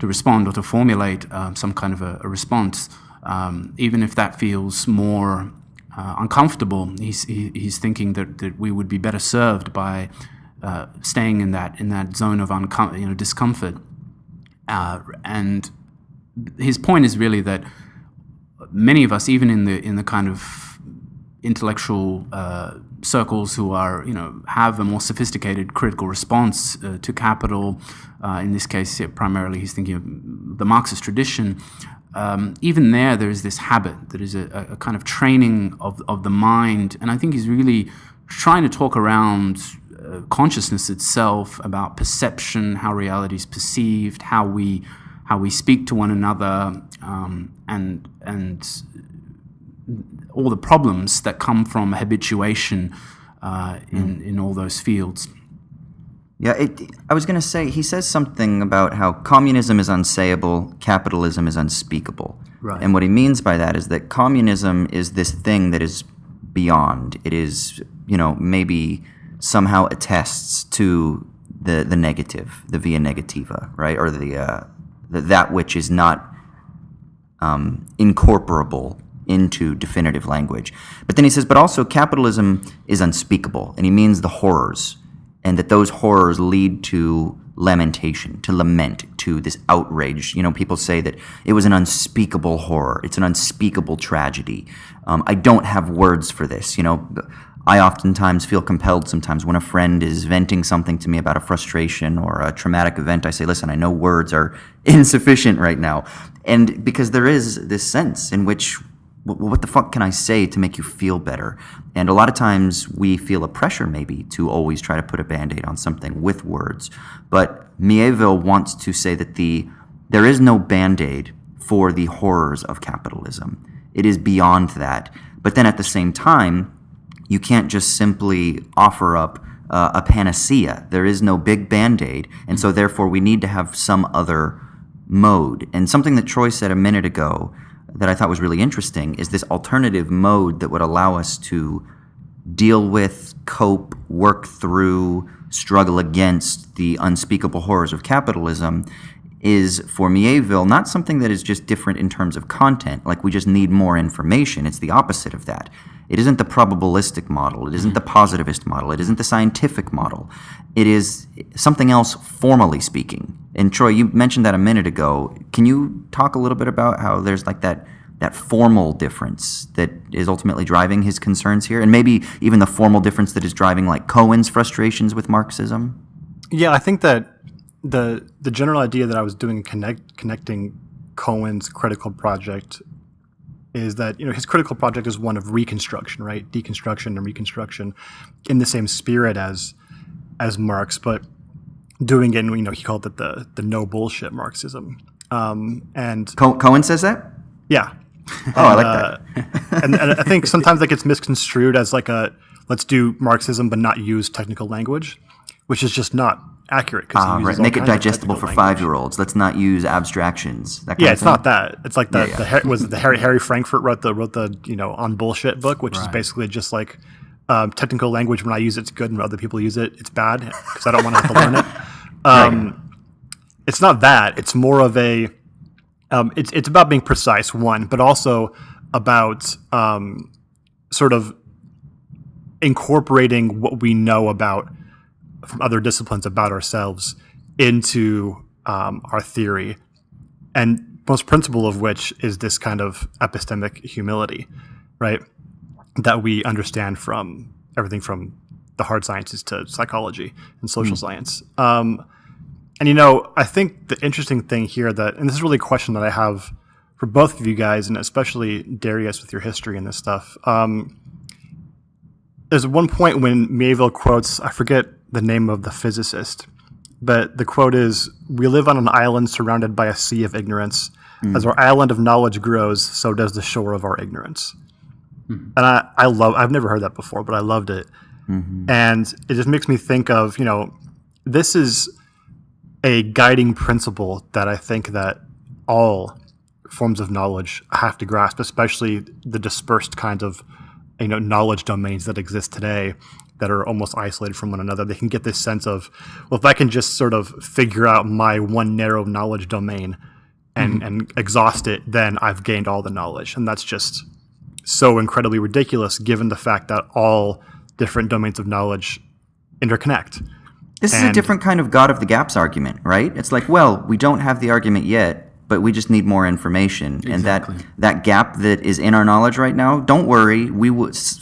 respond or to formulate some kind of a response, even if that feels more uncomfortable, he's thinking that we would be better served by staying in that zone of discomfort. And his point is really that many of us, even in the kind of intellectual circles who are have a more sophisticated critical response to capital, in this case primarily he's thinking of the Marxist tradition, even there is this habit, there is a kind of training of the mind, and I think he's really trying to talk around consciousness itself, about perception, how reality is perceived, how we speak to one another, and all the problems that come from habituation in all those fields. Yeah, I was going to say, he says something about how communism is unsayable, capitalism is unspeakable. Right. And what he means by that is that communism is this thing that is beyond. It is, maybe somehow attests to the negative, the via negativa, right? Or that which is not incorporable into definitive language. But then he says, but also capitalism is unspeakable, and he means the horrors, and that those horrors lead to lamentation, to lament, to this outrage. People say that it was an unspeakable horror, it's an unspeakable tragedy. I don't have words for this. I oftentimes feel compelled sometimes when a friend is venting something to me about a frustration or a traumatic event, I say, listen, I know words are insufficient right now. And because there is this sense in which, what the fuck can I say to make you feel better? And a lot of times we feel a pressure maybe to always try to put a Band-Aid on something with words. But Mieville wants to say that there is no Band-Aid for the horrors of capitalism. It is beyond that. But then at the same time, you can't just simply offer up a panacea. There is no big Band-Aid, and so therefore we need to have some other mode. And something that Troy said a minute ago that I thought was really interesting is this alternative mode that would allow us to deal with, cope, work through, struggle against the unspeakable horrors of capitalism is, for Mieville, not something that is just different in terms of content, like we just need more information. It's the opposite of that. It isn't the probabilistic model. It isn't the positivist model. It isn't the scientific model. It is something else, formally speaking. And Troy, you mentioned that a minute ago. Can you talk a little bit about how there's like that formal difference that is ultimately driving his concerns here, and maybe even the formal difference that is driving like Cohen's frustrations with Marxism? Yeah, I think that the general idea that I was doing connecting Cohen's critical project is that, his critical project is one of reconstruction, right? Deconstruction and reconstruction in the same spirit as Marx, but doing it in, he called it the no bullshit Marxism. And Cohen says that? Yeah. Oh, I like that. and I think sometimes that gets misconstrued as like let's do Marxism but not use technical language, which is just not accurate. Right. Make it digestible for 5-year-olds. Let's not use abstractions. That kind yeah, of it's thing? not that. It's like Harry Frankfurt wrote the On Bullshit book, which is basically just like technical language. When I use it, it's good, and when other people use it, it's bad because I don't want to have to learn it. It's not that. It's more of a it's about being precise, one, but also about sort of incorporating what we know about from other disciplines about ourselves into our theory, and most principle of which is this kind of epistemic humility, right? That we understand from everything from the hard sciences to psychology and social science. And I think the interesting thing here and this is really a question that I have for both of you guys, and especially Darius with your history and this stuff. There's one point when Mieville quotes, I forget the name of the physicist, but the quote is, "We live on an island surrounded by a sea of ignorance. As our island of knowledge grows, so does the shore of our ignorance." And I've never heard that before, but I loved it. And it just makes me think of, this is a guiding principle that I think that all forms of knowledge have to grasp, especially the dispersed kinds of knowledge domains that exist today that are almost isolated from one another. They can get this sense of, well, if I can just sort of figure out my one narrow knowledge domain and exhaust it, then I've gained all the knowledge. And that's just so incredibly ridiculous given the fact that all different domains of knowledge interconnect. This is a different kind of God of the gaps argument, right? It's like, well, we don't have the argument yet, but we just need more information. Exactly. And that gap that is in our knowledge right now, don't worry,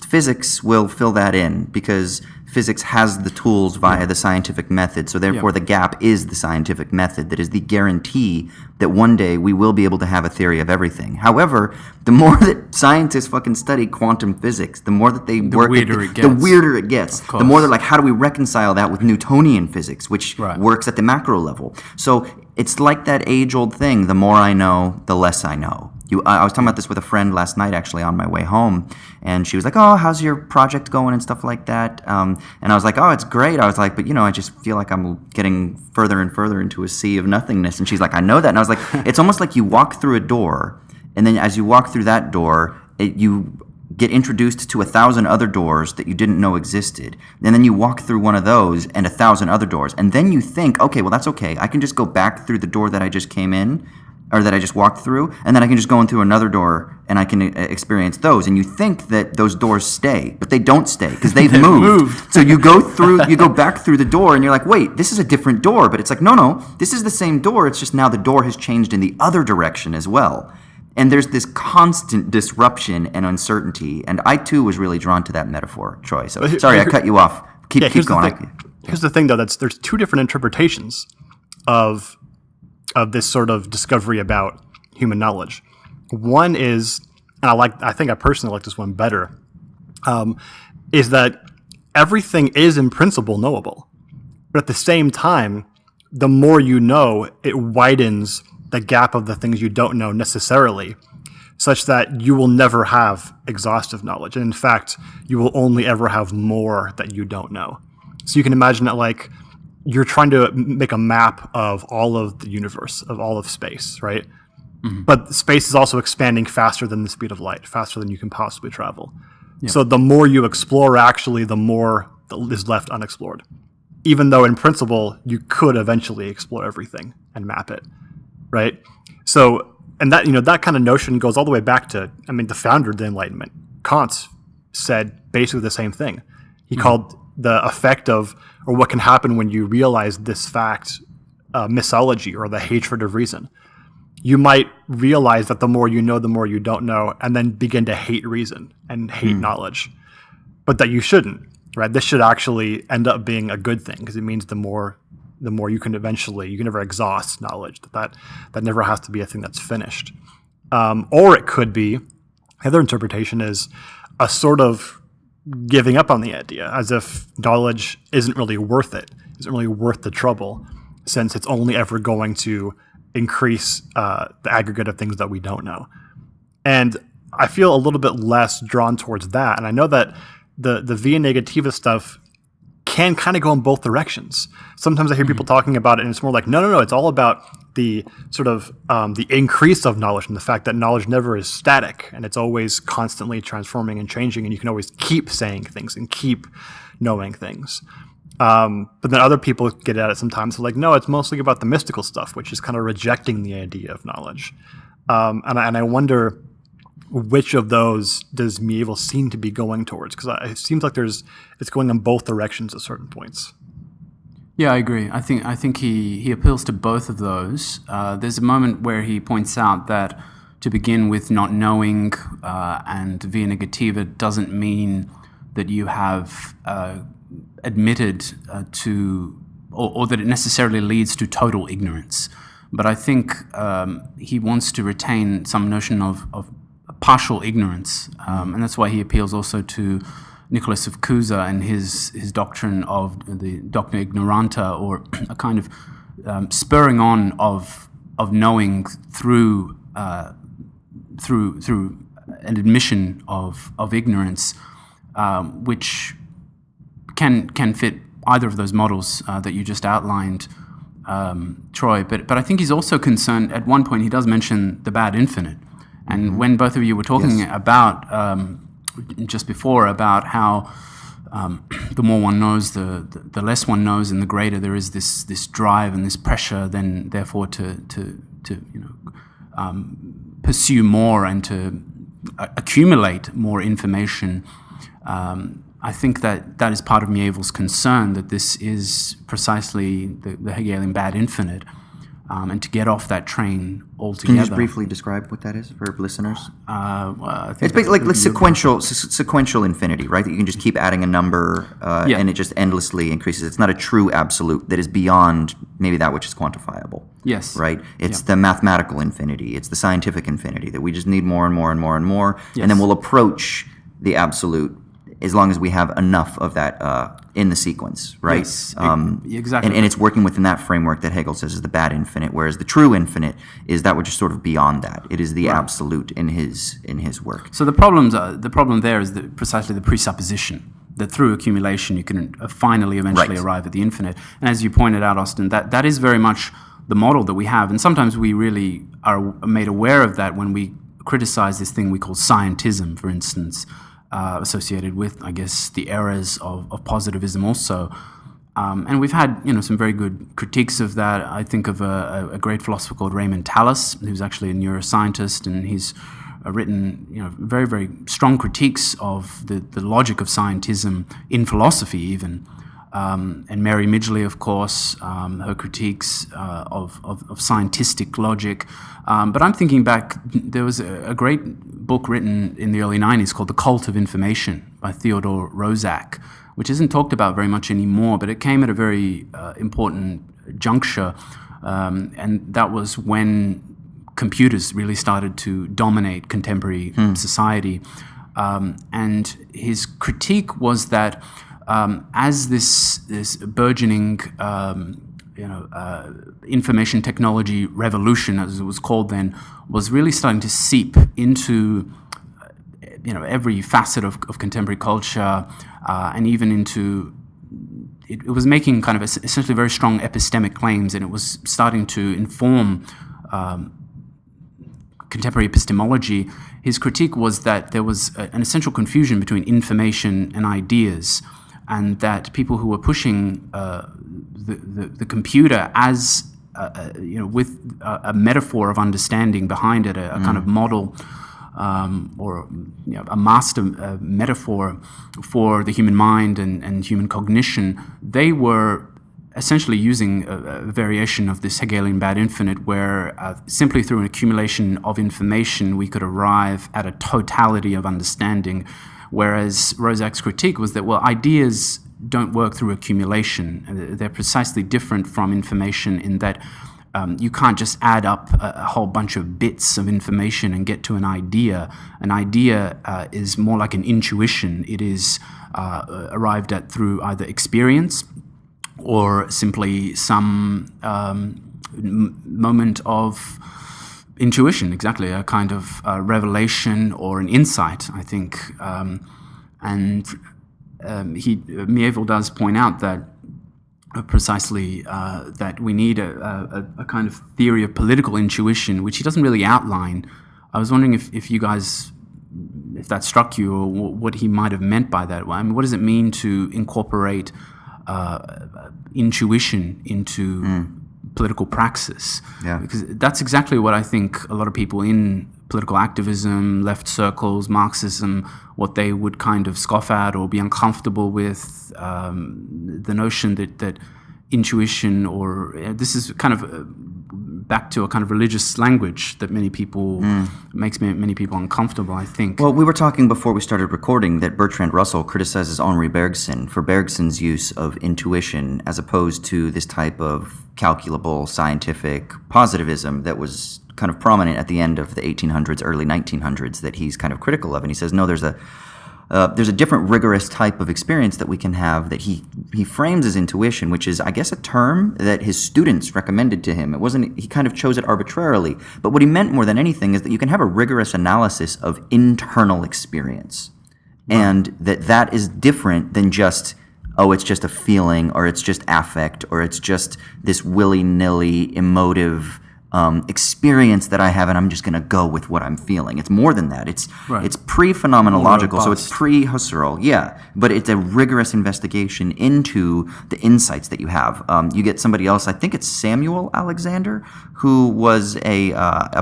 physics will fill that in, because physics has the tools via the scientific method. So therefore the gap is the scientific method that is the guarantee that one day we will be able to have a theory of everything. However, the more that scientists fucking study quantum physics, the more that they work, the weirder it gets. The more they're like, how do we reconcile that with Newtonian physics, which works at the macro level? So it's like that age-old thing, the more I know, the less I know. I was talking about this with a friend last night, actually, on my way home, and she was like, "Oh, how's your project going?" and stuff like that. And I was like, "Oh, it's great." I was like, "But, I just feel like I'm getting further and further into a sea of nothingness." And she's like, "I know that." And I was like, it's almost like you walk through a door, and then as you walk through that door, you get introduced to 1,000 other doors that you didn't know existed. And then you walk through one of those and 1,000 other doors. And then you think, okay, well, that's okay. I can just go back through the door that I just came in, or that I just walked through, and then I can just go in through another door and I can experience those. And you think that those doors stay, but they don't stay because they've moved. So you go back through the door and you're like, wait, this is a different door. But it's like, no, this is the same door. It's just now the door has changed in the other direction as well. And there's this constant disruption and uncertainty. And I, too, was really drawn to that metaphor, Troy. So sorry, I cut you off. Keep going. Here's the thing, though. There's two different interpretations of this sort of discovery about human knowledge. One is, and I think I personally like this one better, is that everything is in principle knowable. But at the same time, the more you know, it widens the gap of the things you don't know necessarily. such that you will never have exhaustive knowledge. And in fact, you will only ever have more that you don't know. So you can imagine that like you're trying to make a map of all of the universe, of all of space, right? Mm-hmm. But space is also expanding faster than the speed of light, faster than you can possibly travel. Yeah. So the more you explore, actually, the more is left unexplored. Even though in principle, you could eventually explore everything and map it, right? So, and that, that kind of notion goes all the way back to, the founder of the Enlightenment, Kant, said basically the same thing. He called the effect of, or what can happen when you realize this fact, misology, or the hatred of reason. You might realize that the more you know, the more you don't know, and then begin to hate reason and hate knowledge. But that you shouldn't, right? This should actually end up being a good thing, because it means the more you can never exhaust knowledge. That never has to be a thing that's finished. Or it could be, the other interpretation is a sort of giving up on the idea, as if knowledge isn't really worth it, isn't really worth the trouble, since it's only ever going to increase the aggregate of things that we don't know. And I feel a little bit less drawn towards that. And I know that the via negativa stuff can kind of go in both directions. Sometimes I hear people talking about it, and it's more like, no, it's all about the sort of the increase of knowledge and the fact that knowledge never is static, and it's always constantly transforming and changing, and you can always keep saying things and keep knowing things. But then other people get at it sometimes, like, no, it's mostly about the mystical stuff, which is kind of rejecting the idea of knowledge. And I wonder which of those does Mieville seem to be going towards? Because it seems like it's going in both directions at certain points. Yeah, I agree. I think he appeals to both of those. There's a moment where he points out that to begin with, not knowing and via negativa doesn't mean that you have admitted to, or that it necessarily leads to total ignorance. But I think he wants to retain some notion of partial ignorance, and that's why he appeals also to Nicholas of Cusa and his doctrine of the doctrina ignoranta, or a kind of spurring on of knowing through an admission of ignorance, which can fit either of those models that you just outlined, Troy. But I think he's also concerned. At one point, he does mention the bad infinite. And when both of you were talking about, just before, about how the more one knows, the less one knows, and the greater there is this drive and this pressure, then therefore to pursue more and to accumulate more information. I think that is part of Mieville's concern, that this is precisely the Hegelian bad infinite. And to get off that train altogether. Can you just briefly describe what that is for listeners? I think it's basically like sequential infinity, right? That you can just keep adding a number and it just endlessly increases. It's not a true absolute that is beyond maybe that which is quantifiable. Yes. Right? It's the mathematical infinity. It's the scientific infinity, that we just need more and more and more and more. Yes. And then we'll approach the absolute as long as we have enough of that in the sequence, right? Yes, exactly. And it's working within that framework that Hegel says is the bad infinite, whereas the true infinite is that which is sort of beyond that. It is the absolute in his work. So the problem there is precisely the presupposition that through accumulation you can finally eventually arrive at the infinite. And as you pointed out, Austin, that is very much the model that we have. And sometimes we really are made aware of that when we criticize this thing we call scientism, for instance, associated with, I guess, the errors of positivism also. And we've had, some very good critiques of that. I think of a great philosopher called Raymond Tallis, who's actually a neuroscientist, and he's written, very, very strong critiques of the logic of scientism in philosophy even. And Mary Midgley, of course, her critiques of scientistic logic. But I'm thinking back, there was a great book written in the early 90s called The Cult of Information by Theodore Roszak, which isn't talked about very much anymore, but it came at a very important juncture. And that was when computers really started to dominate contemporary society. And his critique was that as this burgeoning information technology revolution, as it was called then, was really starting to seep into every facet of contemporary culture, and even into it was making kind of essentially very strong epistemic claims, and it was starting to inform contemporary epistemology. His critique was that there was an essential confusion between information and ideas, and that people who were pushing the computer as with a metaphor of understanding behind it, a kind of model or a master metaphor for the human mind and human cognition, they were essentially using a variation of this Hegelian bad infinite, where simply through an accumulation of information we could arrive at a totality of understanding, whereas Rozak's critique was that, well, ideas don't work through accumulation. They're precisely different from information in that you can't just add up a whole bunch of bits of information and get to an idea. An idea is more like an intuition. It is arrived at through either experience or simply some moment of intuition, exactly, a kind of revelation or an insight, I think. Mieville does point out that precisely that we need a kind of theory of political intuition, which he doesn't really outline. I was wondering if you guys, if that struck you, or what he might have meant by that. I mean, what does it mean to incorporate intuition into political praxis? Yeah. Because that's exactly what I think a lot of people in political activism, left circles, Marxism, what they would kind of scoff at or be uncomfortable with, the notion that intuition, or this is kind of back to a kind of religious language that many people makes many people uncomfortable, I think. Well, we were talking before we started recording that Bertrand Russell criticizes Henri Bergson for Bergson's use of intuition as opposed to this type of calculable scientific positivism that was kind of prominent at the end of the 1800s, early 1900s, that he's kind of critical of. And he says, no, there's a different rigorous type of experience that we can have that he frames as intuition, which is, I guess, a term that his students recommended to him. It wasn't, he kind of chose it arbitrarily. But what he meant more than anything is that you can have a rigorous analysis of internal experience. Right. And that is different than just, oh, it's just a feeling, or it's just affect, or it's just this willy-nilly emotive experience that I have, and I'm just going to go with what I'm feeling. It's more than that. It's pre-phenomenological, so it's pre-Husserl, yeah. But it's a rigorous investigation into the insights that you have. You get somebody else, I think it's Samuel Alexander, who was a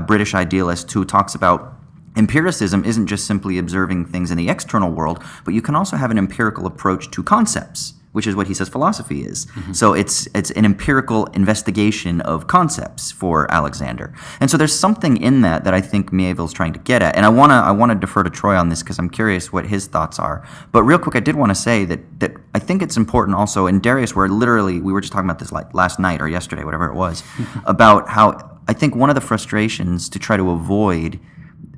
British idealist who talks about empiricism isn't just simply observing things in the external world, but you can also have an empirical approach to concepts, which is what he says philosophy is. Mm-hmm. So it's an empirical investigation of concepts for Alexander. And so there's something in that I think Mieville's trying to get at. And I wanna defer to Troy on this because I'm curious what his thoughts are. But real quick, I did want to say that I think it's important also, in Darius, where literally, we were just talking about this like last night or yesterday, whatever it was, about how I think one of the frustrations to try to avoid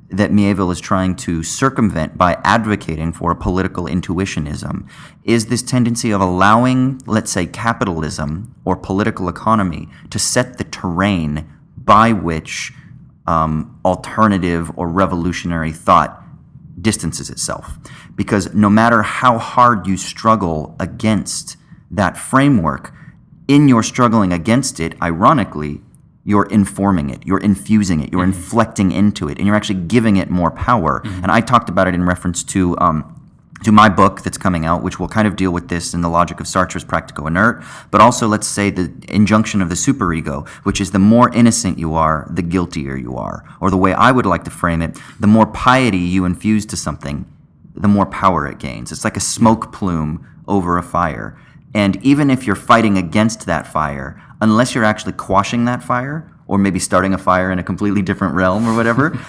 that Mieville is trying to circumvent by advocating for a political intuitionism is this tendency of allowing, let's say, capitalism or political economy to set the terrain by which alternative or revolutionary thought distances itself. Because no matter how hard you struggle against that framework, in your struggling against it, ironically, you're informing it, you're infusing it, you're inflecting into it, and you're actually giving it more power. Mm-hmm. And I talked about it in reference to my book that's coming out, which will kind of deal with this in the logic of Sartre's practico-inert, but also, let's say, the injunction of the superego, which is the more innocent you are, the guiltier you are. Or the way I would like to frame it, the more piety you infuse to something, the more power it gains. It's like a smoke plume over a fire. And even if you're fighting against that fire, unless you're actually quashing that fire, or maybe starting a fire in a completely different realm or whatever,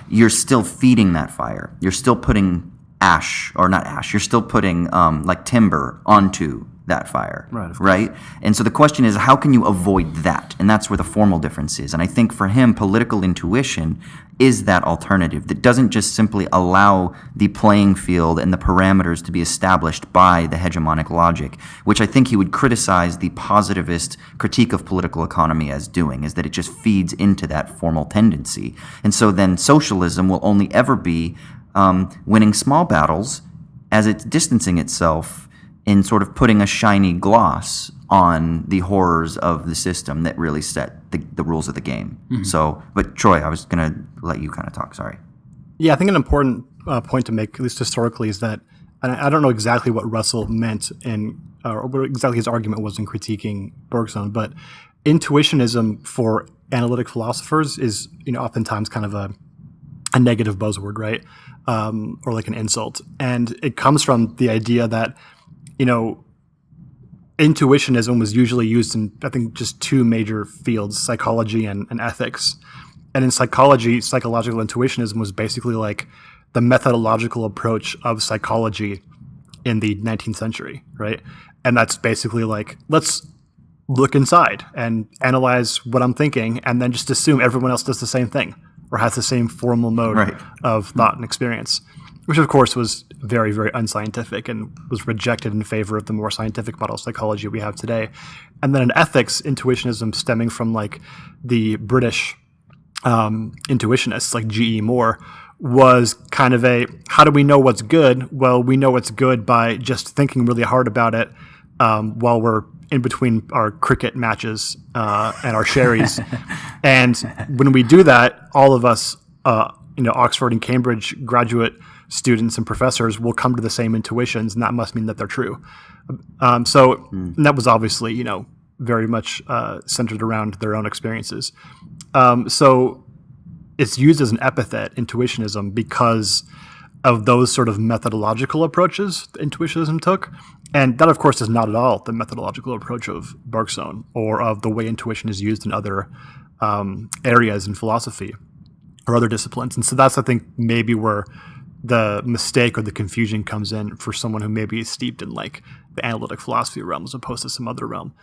you're still feeding that fire. You're still putting ash, or not ash, you're still putting like timber onto that fire, Right, of course. right? And so the question is, how can you avoid that? And that's where the formal difference is. And I think for him, political intuition is that alternative that doesn't just simply allow the playing field and the parameters to be established by the hegemonic logic, which I think he would criticize the positivist critique of political economy as doing, is that it just feeds into that formal tendency. And so then socialism will only ever be winning small battles as it's distancing itself in sort of putting a shiny gloss on the horrors of the system that really set the rules of the game. So, but Troy, I was going to let you kind of talk, sorry. Yeah, I think an important point to make, at least historically, is that, and I don't know exactly what Russell meant or what exactly his argument was in critiquing Bergson, but intuitionism for analytic philosophers is, oftentimes kind of a negative buzzword, right? Or like an insult. And it comes from the idea that, intuitionism was usually used in, I think, just two major fields, psychology and ethics. And in psychology, psychological intuitionism was basically like the methodological approach of psychology in the 19th century, right? And that's basically like, let's look inside and analyze what I'm thinking and then just assume everyone else does the same thing or has the same formal mode of thought and experience, which of course was very, very unscientific and was rejected in favor of the more scientific model of psychology we have today. And then in ethics, intuitionism stemming from like the British intuitionists like G.E. Moore was kind of how do we know what's good? Well, we know what's good by just thinking really hard about it while we're in between our cricket matches and our sherries. And when we do that, all of us, Oxford and Cambridge graduate students and professors will come to the same intuitions, and that must mean that they're true. And that was obviously, very much centered around their own experiences. So it's used as an epithet, intuitionism, because of those sort of methodological approaches that intuitionism took. And that, of course, is not at all the methodological approach of Bergson or of the way intuition is used in other areas in philosophy or other disciplines. And so that's, I think, maybe where the mistake or the confusion comes in for someone who maybe is steeped in like the analytic philosophy realm as opposed to some other realm.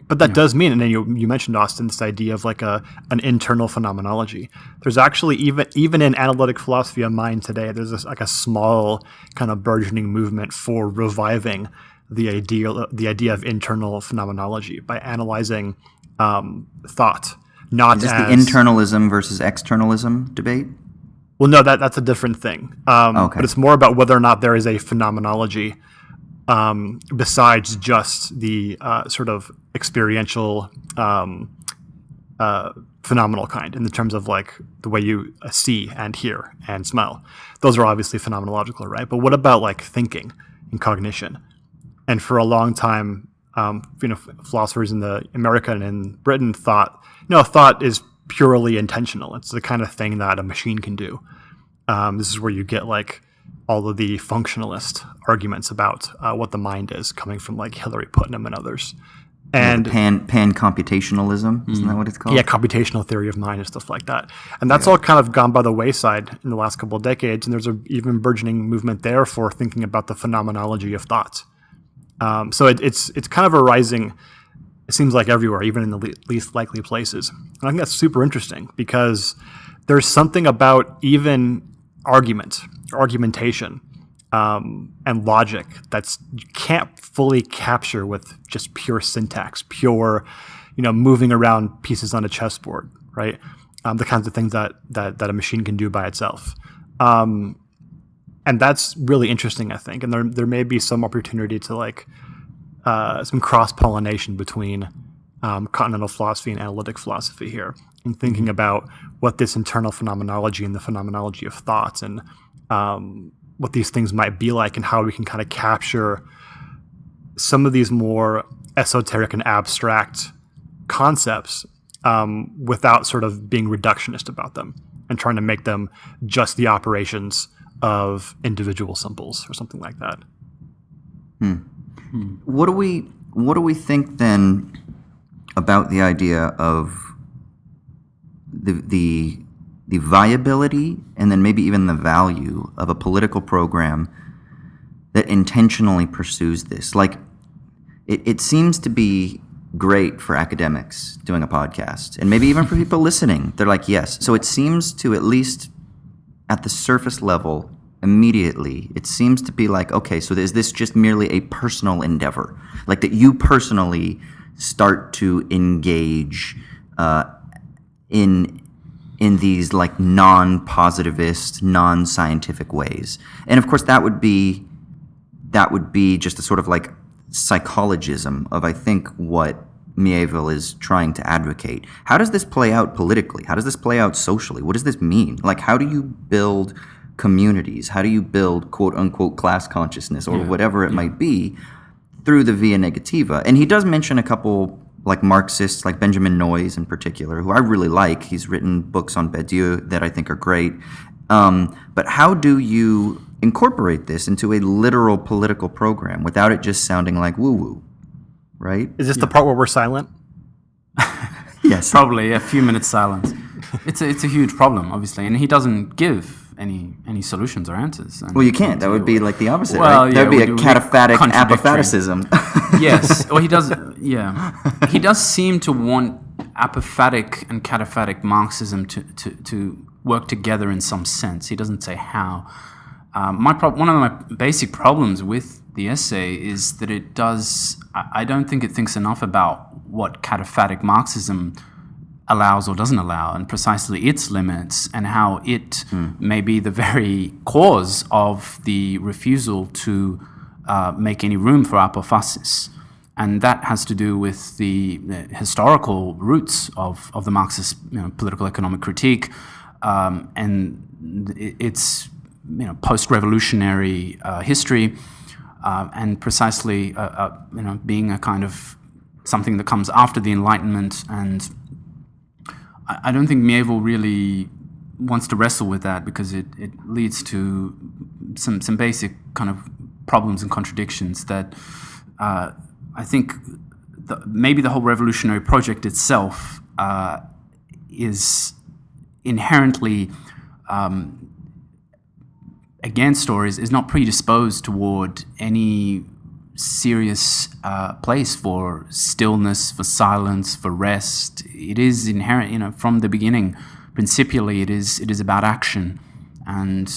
But that does mean, and then you mentioned, Austin, this idea of like an internal phenomenology. There's actually, even in analytic philosophy of mind today, there's like a small kind of burgeoning movement for reviving the idea of internal phenomenology by analyzing thought. Not Is this as the internalism versus externalism debate? Well, no, that's a different thing. Okay. But it's more about whether or not there is a phenomenology besides just the sort of experiential phenomenal kind in the terms of like the way you see and hear and smell. Those are obviously phenomenological, right? But what about like thinking and cognition? And for a long time, philosophers in America and in Britain thought, thought is purely intentional. It's the kind of thing that a machine can do. This is where you get like all of the functionalist arguments about what the mind is, coming from like Hilary Putnam and others. And pan-computationalism, isn't that what it's called? Yeah, computational theory of mind and stuff like that. And that's all kind of gone by the wayside in the last couple of decades. And there's an even burgeoning movement there for thinking about the phenomenology of thought. So it's kind of arising, it seems like everywhere, even in the least likely places. And I think that's super interesting because there's something about even argumentation, and logic that's you can't fully capture with just pure syntax, pure, moving around pieces on a chessboard, right? The kinds of things that a machine can do by itself. And that's really interesting, I think. And there may be some opportunity to like some cross-pollination between continental philosophy and analytic philosophy here, in thinking about what this internal phenomenology and the phenomenology of thoughts and what these things might be like and how we can kind of capture some of these more esoteric and abstract concepts without sort of being reductionist about them and trying to make them just the operations of individual symbols or something like that. What do we think then about the idea of the viability and then maybe even the value of a political program that intentionally pursues this? Like, it seems to be great for academics doing a podcast, and maybe even for people listening. They're like, yes. So it seems to, at least at the surface level, immediately, it seems to be like, okay, so is this just merely a personal endeavor? Like that you personally start to engage in these like non-positivist, non-scientific ways. And of course that would be just a sort of like psychologism of, I think, what Mieville is trying to advocate. How does this play out politically? How does this play out socially? What does this mean? Like, how do you build communities? How do you build quote unquote class consciousness or whatever it might be through the via negativa? And he does mention a couple like Marxists, like Benjamin Noyes in particular, who I really like. He's written books on Badiou that I think are great. But how do you incorporate this into a literal political program without it just sounding like woo-woo, right? Is this the part where we're silent? Yes. Probably a few minutes silence. It's a huge problem, obviously, and he doesn't give any solutions or answers. Well, you can't. That would be like the opposite, well, right? That would be a cataphatic contradictory. apophaticism. Yes. Well, he does. Yeah, he does seem to want apophatic and cataphatic Marxism to work together in some sense. He doesn't say how. One of my basic problems with the essay is that it does. I don't think it thinks enough about what cataphatic Marxism allows or doesn't allow, and precisely its limits, and how it may be the very cause of the refusal to make any room for apophasis. And that has to do with the historical roots of the Marxist political economic critique, and its post-revolutionary history, and precisely being a kind of something that comes after the Enlightenment. And I don't think Mieville really wants to wrestle with that, because it leads to some basic kind of problems and contradictions that I think maybe the whole revolutionary project itself is inherently against, or is not predisposed toward any serious place for stillness, for silence, for rest. It is inherent, from the beginning, principially, it is about action. And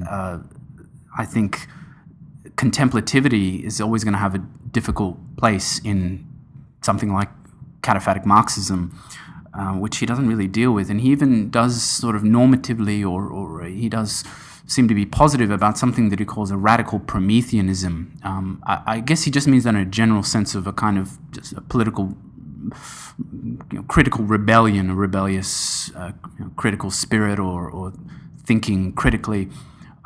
I think contemplativity is always going to have a difficult place in something like cataphatic Marxism, which he doesn't really deal with. And he even does sort of normatively, or he does seem to be positive about something that he calls a radical Prometheanism. I guess he just means that in a general sense of a kind of just a political, critical rebellion, a rebellious critical spirit, or thinking critically.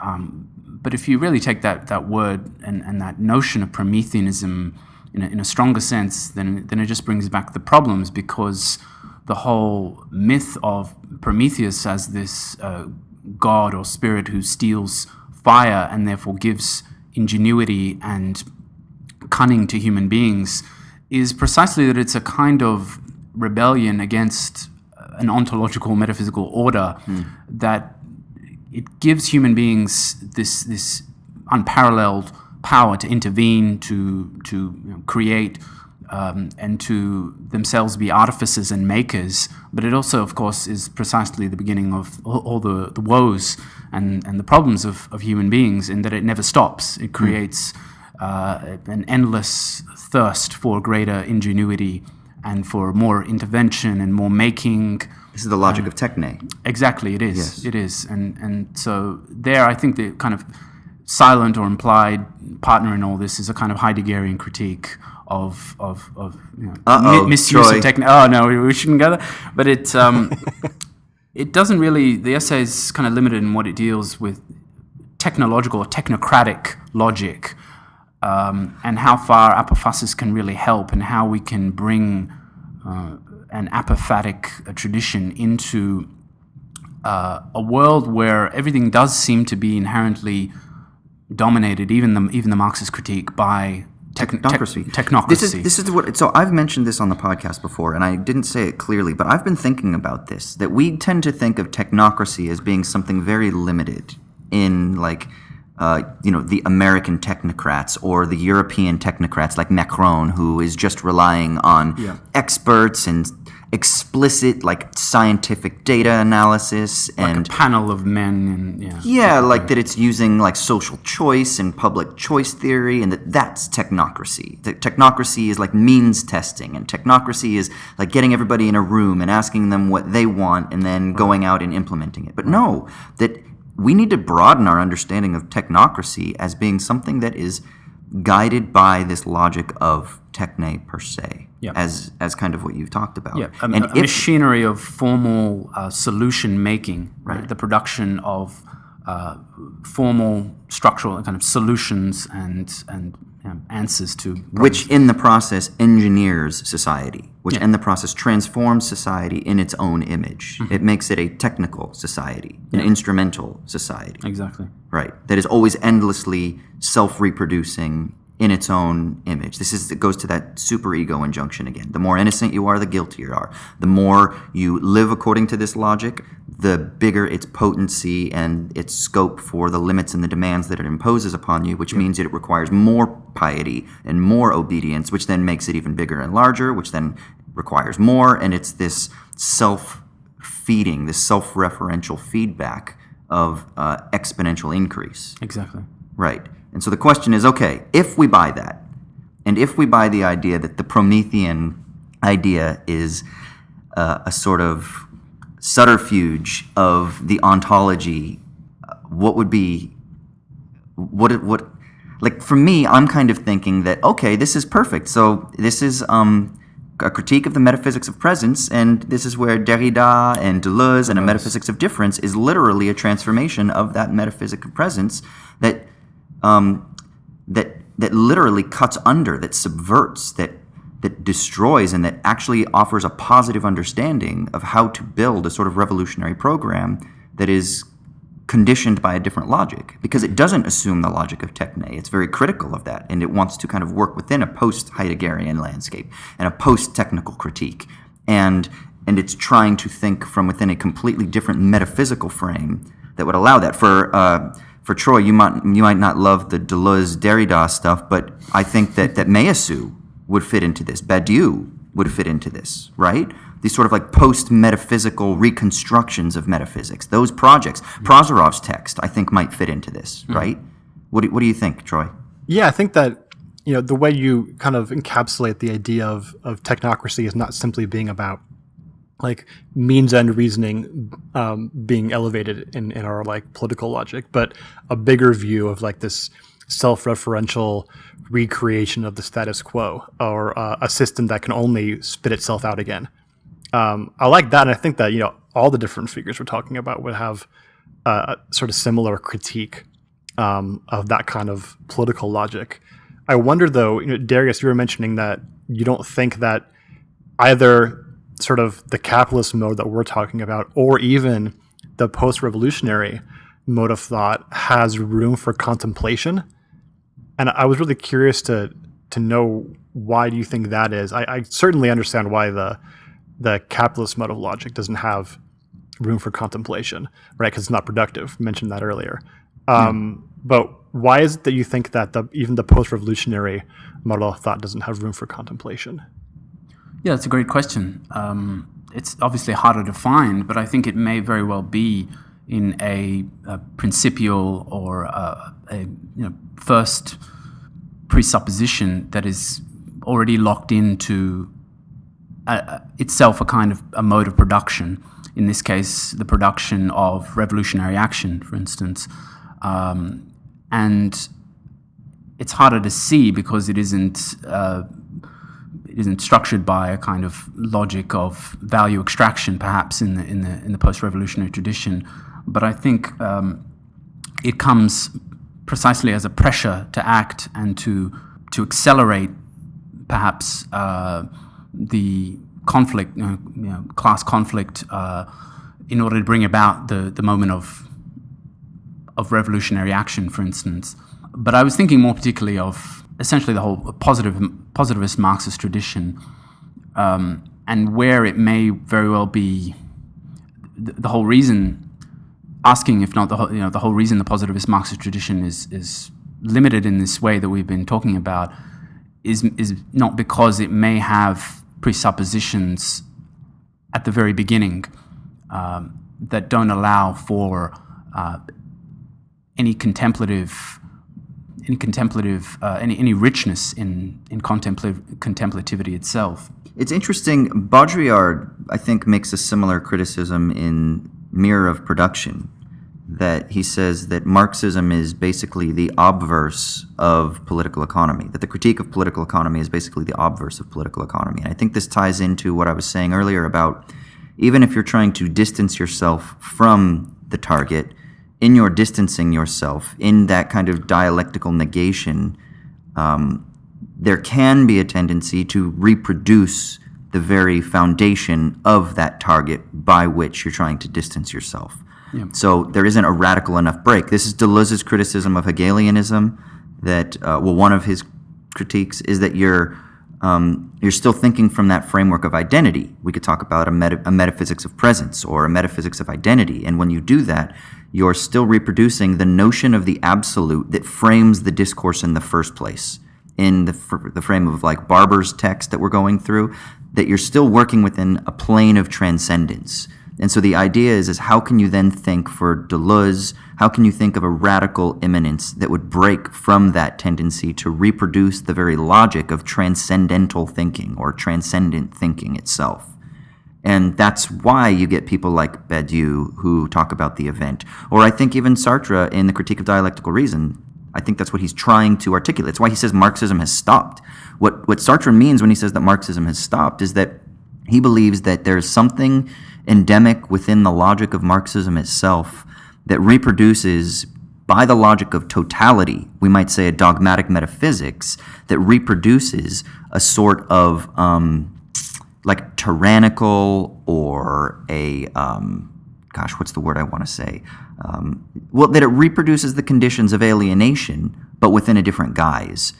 But if you really take that word and that notion of Prometheanism in a stronger sense, then it just brings back the problems, because the whole myth of Prometheus as this god or spirit who steals fire and therefore gives ingenuity and cunning to human beings is precisely that it's a kind of rebellion against an ontological metaphysical order, that it gives human beings this unparalleled power to intervene, to create, and to themselves be artificers and makers. But it also, of course, is precisely the beginning of all the woes and the problems of human beings, in that it never stops. It creates an endless thirst for greater ingenuity and for more intervention and more making. This is the logic of techne. Exactly, it is. Yes. It is. And so there, I think the kind of silent or implied partner in all this is a kind of Heideggerian critique of misuse Troy. of technique. Oh no, we shouldn't go there. But it it doesn't really. The essay is kind of limited in what it deals with technological or technocratic logic, and how far apophasis can really help, and how we can bring an apophatic tradition into a world where everything does seem to be inherently dominated, even the Marxist critique, by Technocracy. Technocracy. This is what. So I've mentioned this on the podcast before, and I didn't say it clearly, but I've been thinking about this. That we tend to think of technocracy as being something very limited in like the American technocrats or the European technocrats like Macron, who is just relying on experts and explicit like scientific data analysis Like and a panel of men and like that it's using like social choice and public choice theory, and that's technocracy. That technocracy is like means testing, and technocracy is like getting everybody in a room and asking them what they want and then going out and implementing it. But no, that we need to broaden our understanding of technocracy as being something that is guided by this logic of techne per se, as kind of what you've talked about. Yeah, a machinery of formal solution making, right? The production of formal structural kind of solutions and answers to problems. Which in the process engineers society, which in the process transforms society in its own image. It makes it a technical society, an instrumental society. Exactly. Right. That is always endlessly self-reproducing in its own image. It goes to that superego injunction again. The more innocent you are, the guiltier you are. The more you live according to this logic, the bigger its potency and its scope for the limits and the demands that it imposes upon you, which means that it requires more piety and more obedience, which then makes it even bigger and larger, which then requires more, and it's this self-feeding, this self-referential feedback of exponential increase. Exactly. Right. And so the question is, okay, if we buy that, and if we buy the idea that the Promethean idea is a sort of subterfuge of the ontology, like for me, I'm kind of thinking that, okay, this is perfect. So this is a critique of the metaphysics of presence, and this is where Derrida and Deleuze and a metaphysics of difference is literally a transformation of that metaphysic of presence that literally cuts under, that subverts, that destroys, and that actually offers a positive understanding of how to build a sort of revolutionary program that is conditioned by a different logic, because it doesn't assume the logic of techne. It's very critical of that, and it wants to kind of work within a post-Heideggerian landscape and a post-technical critique, and it's trying to think from within a completely different metaphysical frame that would allow that. For Troy, you might not love the Deleuze-Derrida stuff, but I think that Meillassoux would fit into this. Badiou would fit into this, right? These sort of like post-metaphysical reconstructions of metaphysics. Those projects, Prozorov's text, I think might fit into this, right? What do you think, Troy? Yeah, I think that the way you kind of encapsulate the idea of technocracy is not simply being about like means end reasoning being elevated in our like political logic, but a bigger view of like this self-referential recreation of the status quo, or a system that can only spit itself out again. I like that, and I think that all the different figures we're talking about would have a sort of similar critique of that kind of political logic. I wonder though, Darius, you were mentioning that you don't think that either sort of the capitalist mode that we're talking about, or even the post-revolutionary mode of thought, has room for contemplation. And I was really curious to know, why do you think that is? I certainly understand why the capitalist mode of logic doesn't have room for contemplation, right? Because it's not productive. I mentioned that earlier. But why is it that you think that even the post-revolutionary model of thought doesn't have room for contemplation? Yeah, that's a great question. It's obviously harder to find, but I think it may very well be in a principial or a first presupposition that is already locked into itself a kind of a mode of production. In this case, the production of revolutionary action, for instance. And it's harder to see because it isn't structured by a kind of logic of value extraction, perhaps in the post-revolutionary tradition. But I think it comes precisely as a pressure to act and to accelerate, perhaps, the conflict, class conflict, in order to bring about the moment of revolutionary action, for instance. But I was thinking more particularly of essentially the whole positivist Marxist tradition, and where it may very well be the whole reason asking if not the whole reason the positivist Marxist tradition is limited in this way that we've been talking about is not because it may have presuppositions at the very beginning that don't allow for any richness in contemplativity itself. It's interesting. Baudrillard, I think, makes a similar criticism in Mirror of Production, that he says that Marxism is basically the obverse of political economy, that the critique of political economy is basically the obverse of political economy. And I think this ties into what I was saying earlier about even if you're trying to distance yourself from the target, in your distancing yourself, in that kind of dialectical negation, there can be a tendency to reproduce the very foundation of that target by which you're trying to distance yourself. Yeah. So there isn't a radical enough break. This is Deleuze's criticism of Hegelianism, that, one of his critiques is that you're still thinking from that framework of identity. We could talk about a metaphysics of presence or a metaphysics of identity. And when you do that, you're still reproducing the notion of the absolute that frames the discourse in the first place. In the frame of like Barber's text that we're going through, that you're still working within a plane of transcendence. And so the idea is how can you then think for Deleuze, how can you think of a radical immanence that would break from that tendency to reproduce the very logic of transcendental thinking or transcendent thinking itself? And that's why you get people like Badiou who talk about the event. Or I think even Sartre in The Critique of Dialectical Reason, I think that's what he's trying to articulate. It's why he says Marxism has stopped. What Sartre means when he says that Marxism has stopped is that he believes that there's something endemic within the logic of Marxism itself that reproduces, by the logic of totality, we might say a dogmatic metaphysics, that reproduces a sort of like tyrannical or a, what's the word I want to say? That it reproduces the conditions of alienation, but within a different guise.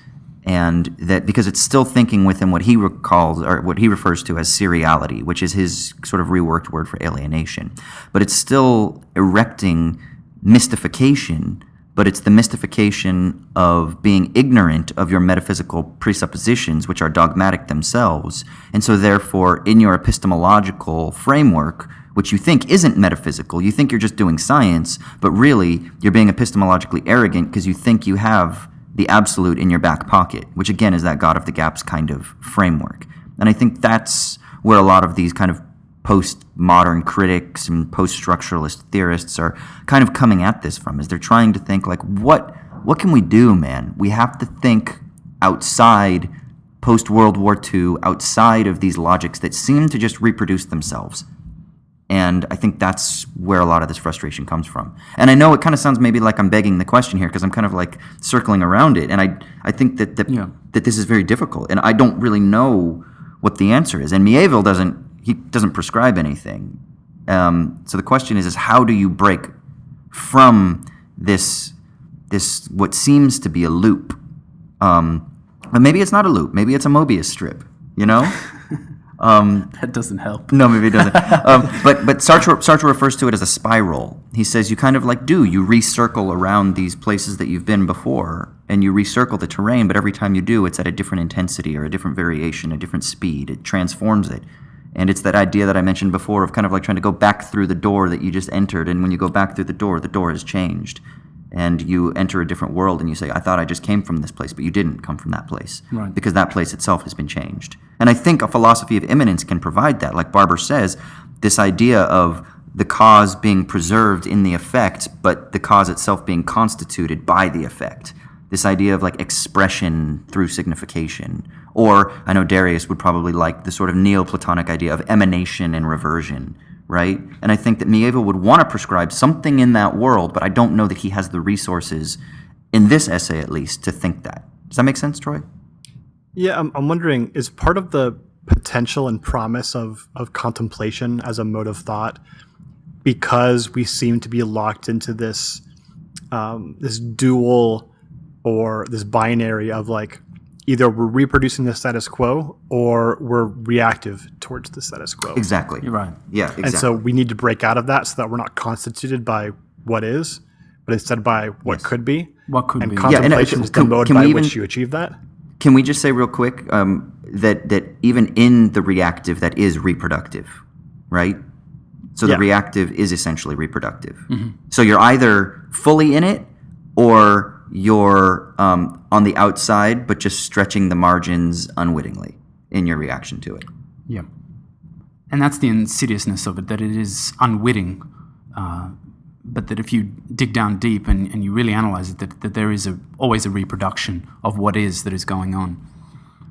And that because it's still thinking within what he recalls, or what he refers to as seriality, which is his sort of reworked word for alienation. But it's still erecting mystification, but it's the mystification of being ignorant of your metaphysical presuppositions, which are dogmatic themselves. And so therefore, in your epistemological framework, which you think isn't metaphysical, you think you're just doing science, but really you're being epistemologically arrogant because you think you have the absolute in your back pocket, which again is that God of the gaps kind of framework. And I think that's where a lot of these kind of postmodern critics and post-structuralist theorists are kind of coming at this from, is they're trying to think like, what can we do, man? We have to think outside post-World War II, outside of these logics that seem to just reproduce themselves. And I think that's where a lot of this frustration comes from. And I know it kind of sounds maybe like I'm begging the question here because I'm kind of like circling around it. And I think that this is very difficult. And I don't really know what the answer is. And Mieville doesn't prescribe anything. So the question is how do you break from this what seems to be a loop? But maybe it's not a loop. Maybe it's a Mobius strip, you know? That doesn't help. No, maybe it doesn't. But Sartre refers to it as a spiral. He says you kind of you recircle around these places that you've been before, and you recircle the terrain, but every time you do, it's at a different intensity or a different variation, a different speed. It transforms it. And it's that idea that I mentioned before of kind of like trying to go back through the door that you just entered, and when you go back through the door has changed. And you enter a different world and you say, I thought I just came from this place, but you didn't come from that place. Right. Because that place itself has been changed. And I think a philosophy of immanence can provide that. Like Barber says, this idea of the cause being preserved in the effect, but the cause itself being constituted by the effect. This idea of like expression through signification. Or I know Darius would probably like the sort of Neoplatonic idea of emanation and reversion. Right? And I think that Mieville would want to prescribe something in that world, but I don't know that he has the resources, in this essay at least, to think that. Does that make sense, Troy? Yeah, I'm wondering, is part of the potential and promise of contemplation as a mode of thought because we seem to be locked into this this dual or this binary of like either we're reproducing the status quo or we're reactive towards the status quo. Exactly. You're right. Yeah, exactly. And so we need to break out of that so that we're not constituted by what is, but instead by what could be. What could and be. contemplation is the mode can by we even- which you achieve that. Can we just say real quick that even in the reactive, that is reproductive, right? So the Yeah. reactive is essentially reproductive. So you're either fully in it or you're on the outside, but just stretching the margins unwittingly in your reaction to it. Yeah. And that's the insidiousness of it, that it is unwitting, but that if you dig down deep and you really analyze it, that there is always a reproduction of what is that is going on.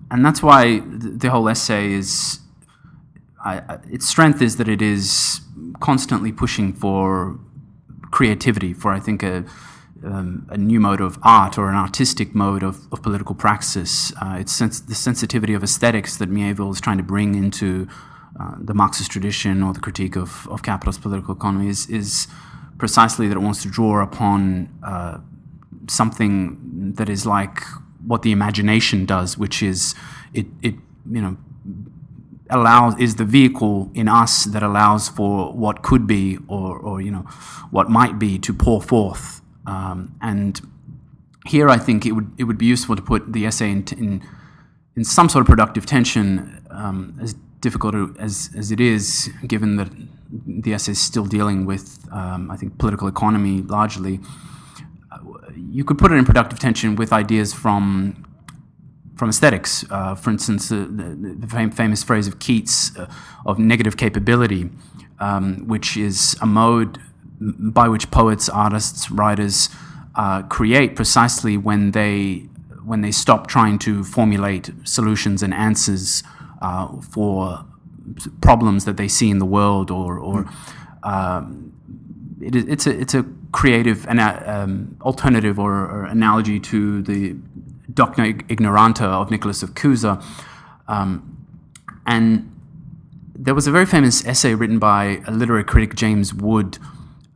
And that's why the whole essay is, its strength is that it is constantly pushing for creativity, for I think a new mode of art or an artistic mode of political praxis. It's the sensitivity of aesthetics that Mieville is trying to bring into the Marxist tradition or the critique of capitalist political economy is precisely that it wants to draw upon something that is like what the imagination does, which is it is the vehicle in us that allows for what could be or what might be to pour forth. And here I think it would be useful to put the essay in some sort of productive tension, as difficult as it is, given that the essay is still dealing with, I think, political economy largely. You could put it in productive tension with ideas from aesthetics. For instance, the famous phrase of Keats of negative capability, which is a mode by which poets, artists, writers create precisely when they stop trying to formulate solutions and answers for problems that they see in the world, or it's a creative alternative or analogy to the Doctrina Ignoranta of Nicholas of Cusa. And there was a very famous essay written by a literary critic, James Wood,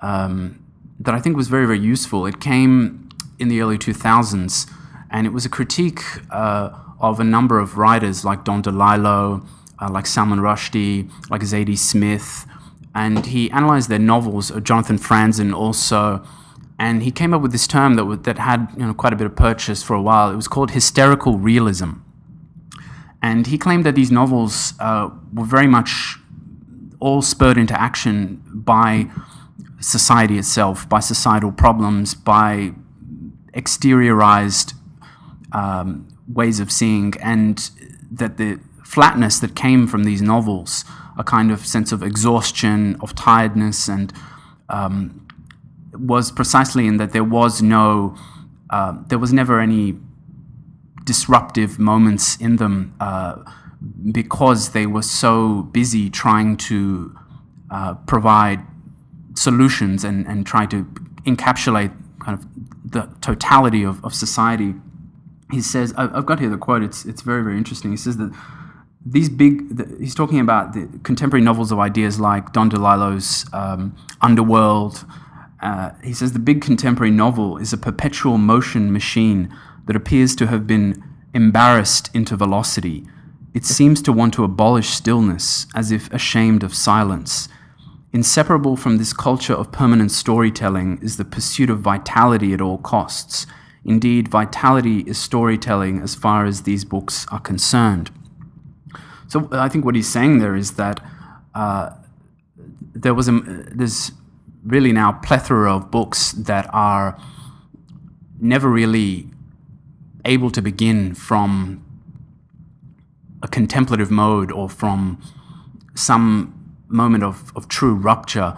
that I think was very, very useful. It came in the early 2000s, and it was a critique of a number of writers like Don DeLillo, like Salman Rushdie, like Zadie Smith, and he analyzed their novels, Jonathan Franzen also, and he came up with this term that had quite a bit of purchase for a while. It was called hysterical realism. And he claimed that these novels were very much all spurred into action by society itself, by societal problems, by exteriorized ways of seeing, and that the flatness that came from these novels, a kind of sense of exhaustion, of tiredness, and was precisely in that there was never any disruptive moments in them because they were so busy trying to provide solutions and try to encapsulate kind of the totality of society. He says, I've got here the quote, it's very, very interesting. He says that he's talking about the contemporary novels of ideas like Don DeLillo's Underworld. He says the big contemporary novel is a perpetual motion machine that appears to have been embarrassed into velocity. It seems to want to abolish stillness, as if ashamed of silence. Inseparable from this culture of permanent storytelling is the pursuit of vitality at all costs. Indeed, vitality is storytelling as far as these books are concerned. So I think what he's saying there is that there's really now a plethora of books that are never really able to begin from a contemplative mode or from some moment of true rupture.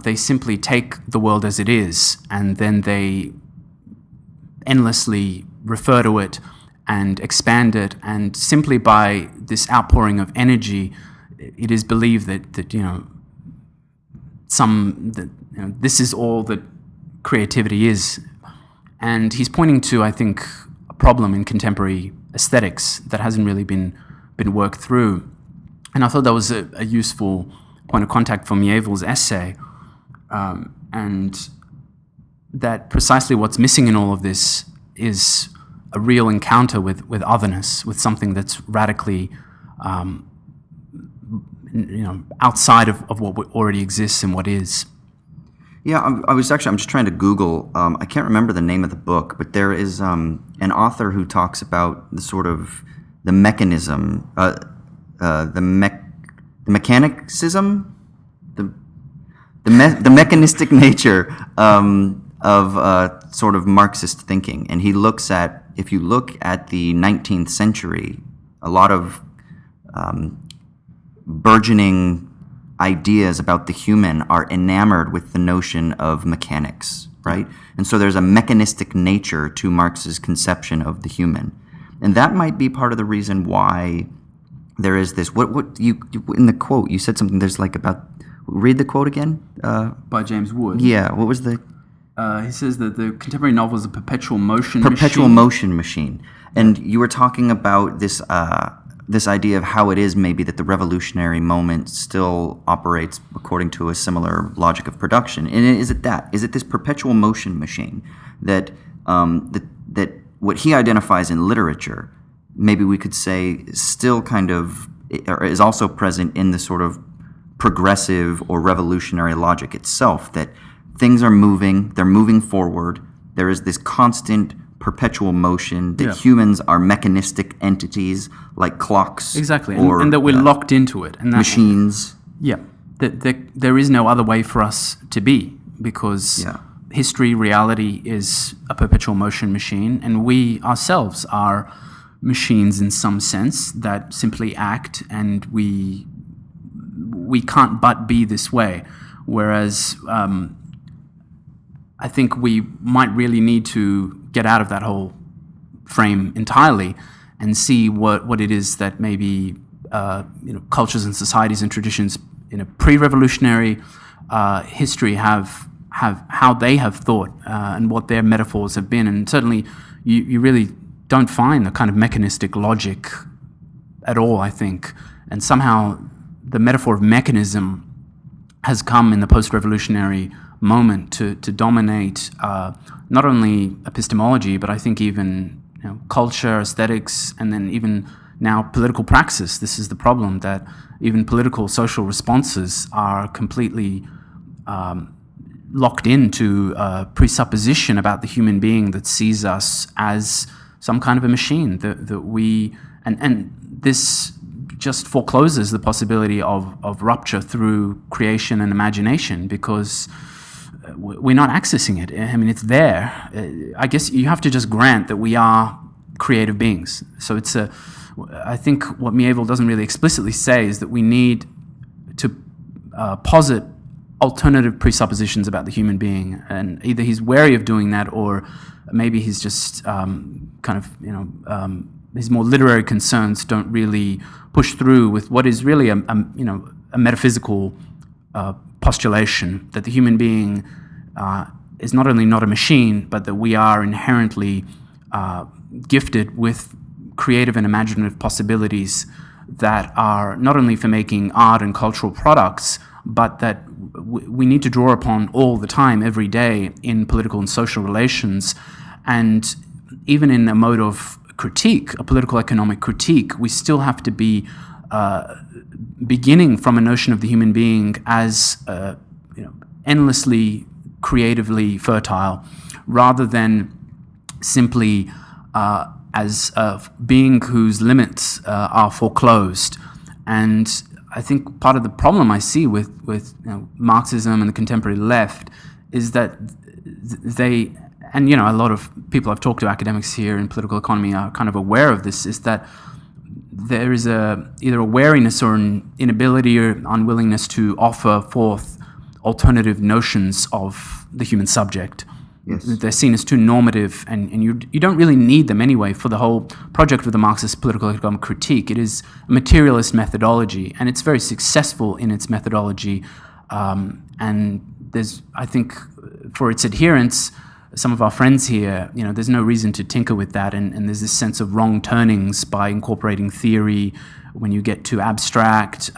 They simply take the world as it is, and then they endlessly refer to it and expand it, and simply by this outpouring of energy, it is believed that this is all that creativity is. And he's pointing to, I think, a problem in contemporary aesthetics that hasn't really been worked through. And I thought that was a useful point of contact for Mieville's essay, and that precisely what's missing in all of this is a real encounter with otherness, with something that's radically outside of what already exists and what is. Yeah, I'm just trying to Google. I can't remember the name of the book, but there is an author who talks about the sort of the mechanism, the mechanicism, the mechanistic nature of sort of Marxist thinking. And he looks at, if you look at the 19th century, a lot of burgeoning ideas about the human are enamored with the notion of mechanics, right? And so there's a mechanistic nature to Marx's conception of the human. And that might be part of the reason why there is this, what you in the quote, you said something, there's like about, read the quote again? By James Wood. Yeah, what was the? He says that the contemporary novel is a perpetual motion machine. And you were talking about this idea of how it is maybe that the revolutionary moment still operates according to a similar logic of production. And is it this perpetual motion machine that that what he identifies in literature, maybe we could say still kind of, or is also present in the sort of progressive or revolutionary logic itself, that things are moving, they're moving forward, there is this constant perpetual motion, that humans are mechanistic entities like clocks. Exactly, or, and that we're locked into it. And that, machines. Yeah, that there is no other way for us to be, because history, reality is a perpetual motion machine, and we ourselves are machines in some sense that simply act, and we can't but be this way. Whereas I think we might really need to get out of that whole frame entirely and see what it is that maybe cultures and societies and traditions in a pre-revolutionary history have how they have thought and what their metaphors have been. And certainly you really don't find the kind of mechanistic logic at all, I think. And somehow the metaphor of mechanism has come in the post-revolutionary moment to dominate not only epistemology, but I think even culture, aesthetics, and then even now political praxis. This is the problem, that even political social responses are completely locked into a presupposition about the human being that sees us as some kind of a machine, that we, and this just forecloses the possibility of rupture through creation and imagination, because we're not accessing it. I mean, it's there. I guess you have to just grant that we are creative beings. So I think what Mieville doesn't really explicitly say is that we need to posit alternative presuppositions about the human being, and either he's wary of doing that, or maybe he's just his more literary concerns don't really push through with what is really a metaphysical postulation, that the human being is not only not a machine, but that we are inherently gifted with creative and imaginative possibilities that are not only for making art and cultural products, but that we need to draw upon all the time, every day, in political and social relations. And even in a mode of critique, a political economic critique, we still have to be beginning from a notion of the human being as endlessly creatively fertile, rather than simply as a being whose limits are foreclosed. And I think part of the problem I see with Marxism and the contemporary left is that they, and a lot of people I've talked to, academics here in political economy, are kind of aware of this, is that there is either a wariness or an inability or unwillingness to offer forth alternative notions of the human subject. Yes. They're seen as too normative, and you don't really need them anyway for the whole project of the Marxist political economic critique. It is a materialist methodology, and it's very successful in its methodology. And there's, I think, for its adherents, some of our friends here, there's no reason to tinker with that, and there's this sense of wrong turnings by incorporating theory when you get too abstract,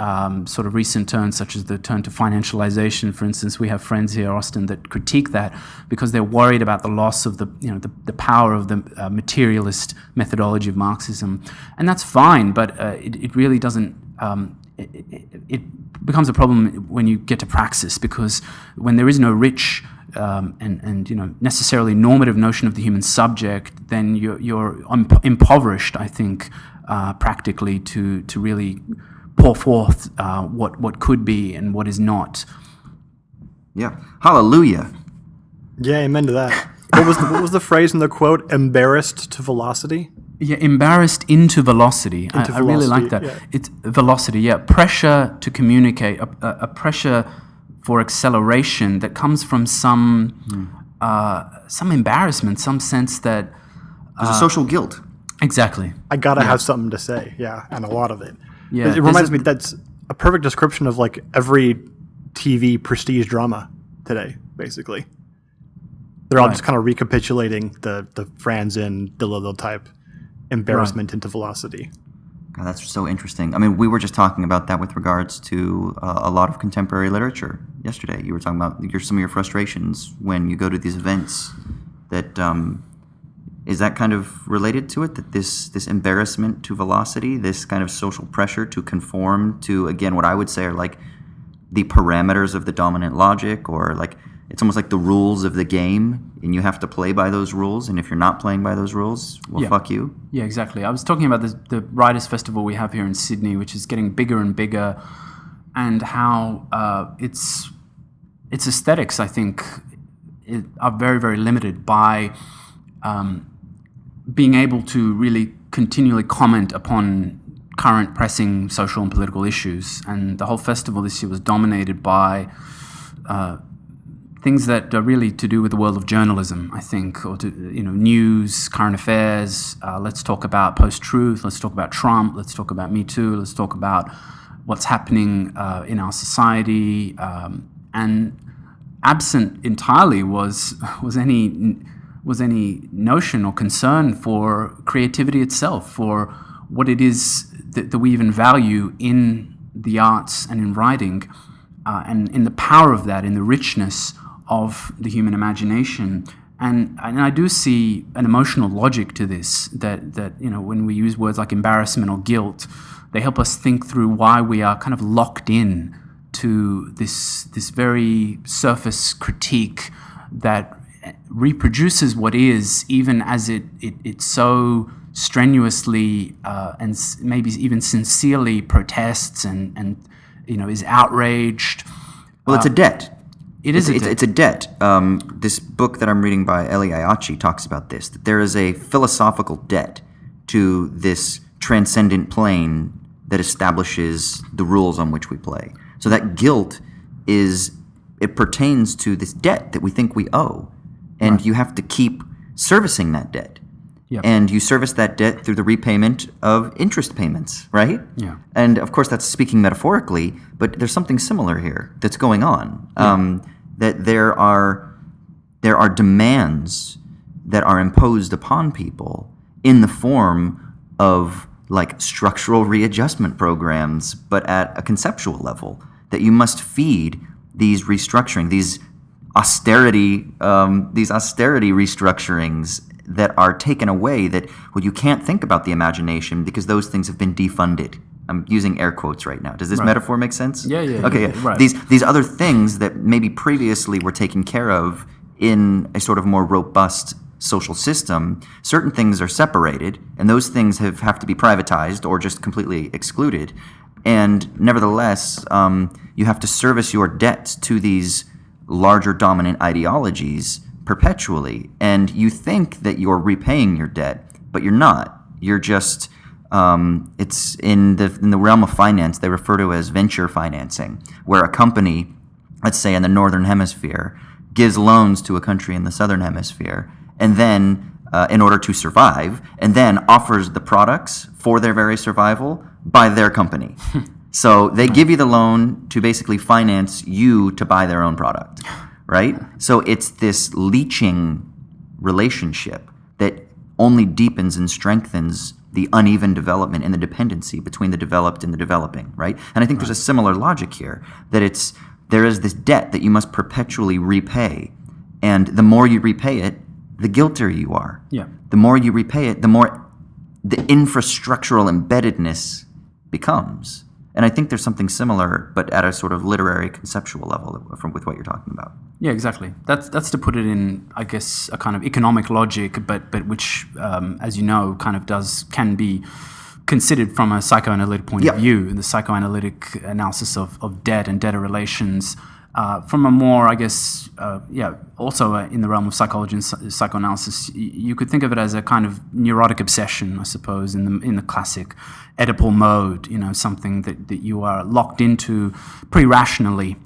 sort of recent turns such as the turn to financialization. For instance, we have friends here, Austin, that critique that because they're worried about the loss of the power of the materialist methodology of Marxism. And that's fine, but it really doesn't it becomes a problem when you get to praxis, because when there is no rich and necessarily normative notion of the human subject, then you're impoverished, I think, practically to really pour forth what could be and what is not. Yeah. Hallelujah. Yeah, amen to that. What was the phrase in the quote? Embarrassed to velocity? Yeah, embarrassed into velocity. I really like that. Yeah. It's velocity, yeah. Pressure to communicate, a pressure for acceleration that comes from some embarrassment, some sense that... There's a social guilt. Exactly. I gotta have something to say, yeah, and a lot of it. Yeah, It reminds me, that's a perfect description of like every TV prestige drama today, basically. They're all just kind of recapitulating the Franzen, Delillo type embarrassment into velocity. God, that's so interesting. I mean, we were just talking about that with regards to a lot of contemporary literature yesterday. You were talking about some of your frustrations when you go to these events. That is that kind of related to it? That this embarrassment to velocity, this kind of social pressure to conform to, again, what I would say are like the parameters of the dominant logic, or like it's almost like the rules of the game, and you have to play by those rules. And if you're not playing by those rules, well, fuck you. Yeah, exactly. I was talking about the Writers' Festival we have here in Sydney, which is getting bigger and bigger, and how its aesthetics, I think, are very, very limited by being able to really continually comment upon current pressing social and political issues. And the whole festival this year was dominated by things that are really to do with the world of journalism, I think, or news, current affairs. Let's talk about post-truth. Let's talk about Trump. Let's talk about Me Too. Let's talk about what's happening in our society. And absent entirely was any notion or concern for creativity itself, for what it is that we even value in the arts and in writing, and in the power of that, in the richness of the human imagination. And I do see an emotional logic to this, that when we use words like embarrassment or guilt, they help us think through why we are kind of locked in to this very surface critique that reproduces what is, even as it so strenuously and maybe even sincerely protests and is outraged. Well, it's a debt. It is a debt. It's a debt. This book that I'm reading by Eli Ayachi talks about this, that there is a philosophical debt to this transcendent plane that establishes the rules on which we play. So that guilt pertains to this debt that we think we owe. And you have to keep servicing that debt. Yep. And you service that debt through the repayment of interest payments, right? Yeah. And of course, that's speaking metaphorically, but there's something similar here that's going on. That there are demands that are imposed upon people in the form of like structural readjustment programs, but at a conceptual level, that you must feed these restructuring, these austerity restructurings that are taken away, that, well, you can't think about the imagination because those things have been defunded. I'm using air quotes right now. Does this metaphor make sense? Yeah. Okay, yeah. Right. These other things that maybe previously were taken care of in a sort of more robust social system, certain things are separated, and those things have to be privatized or just completely excluded. And nevertheless, you have to service your debts to these larger dominant ideologies perpetually, and you think that you're repaying your debt, but you're not. You're just it's in the realm of finance, they refer to it as venture financing, where a company, let's say in the northern hemisphere, gives loans to a country in the southern hemisphere, and then in order to survive, and then offers the products for their very survival by their company. So they give you the loan to basically finance you to buy their own product, right? So it's this leeching relationship that only deepens and strengthens the uneven development and the dependency between the developed and the developing, right? And I think there's a similar logic here, that there is this debt that you must perpetually repay, and the more you repay it, the guiltier you are. Yeah. The more you repay it, the more the infrastructural embeddedness becomes. And I think there's something similar, but at a sort of literary conceptual level with what you're talking about. Yeah, exactly. That's to put it in, I guess, a kind of economic logic, but which, as you know, kind of can be considered from a psychoanalytic point of view, the psychoanalytic analysis of debt and debtor relations. From a more, I guess, also in the realm of psychology and psychoanalysis, you could think of it as a kind of neurotic obsession, I suppose, in the classic Oedipal mode. Something that you are locked into pre-rationally,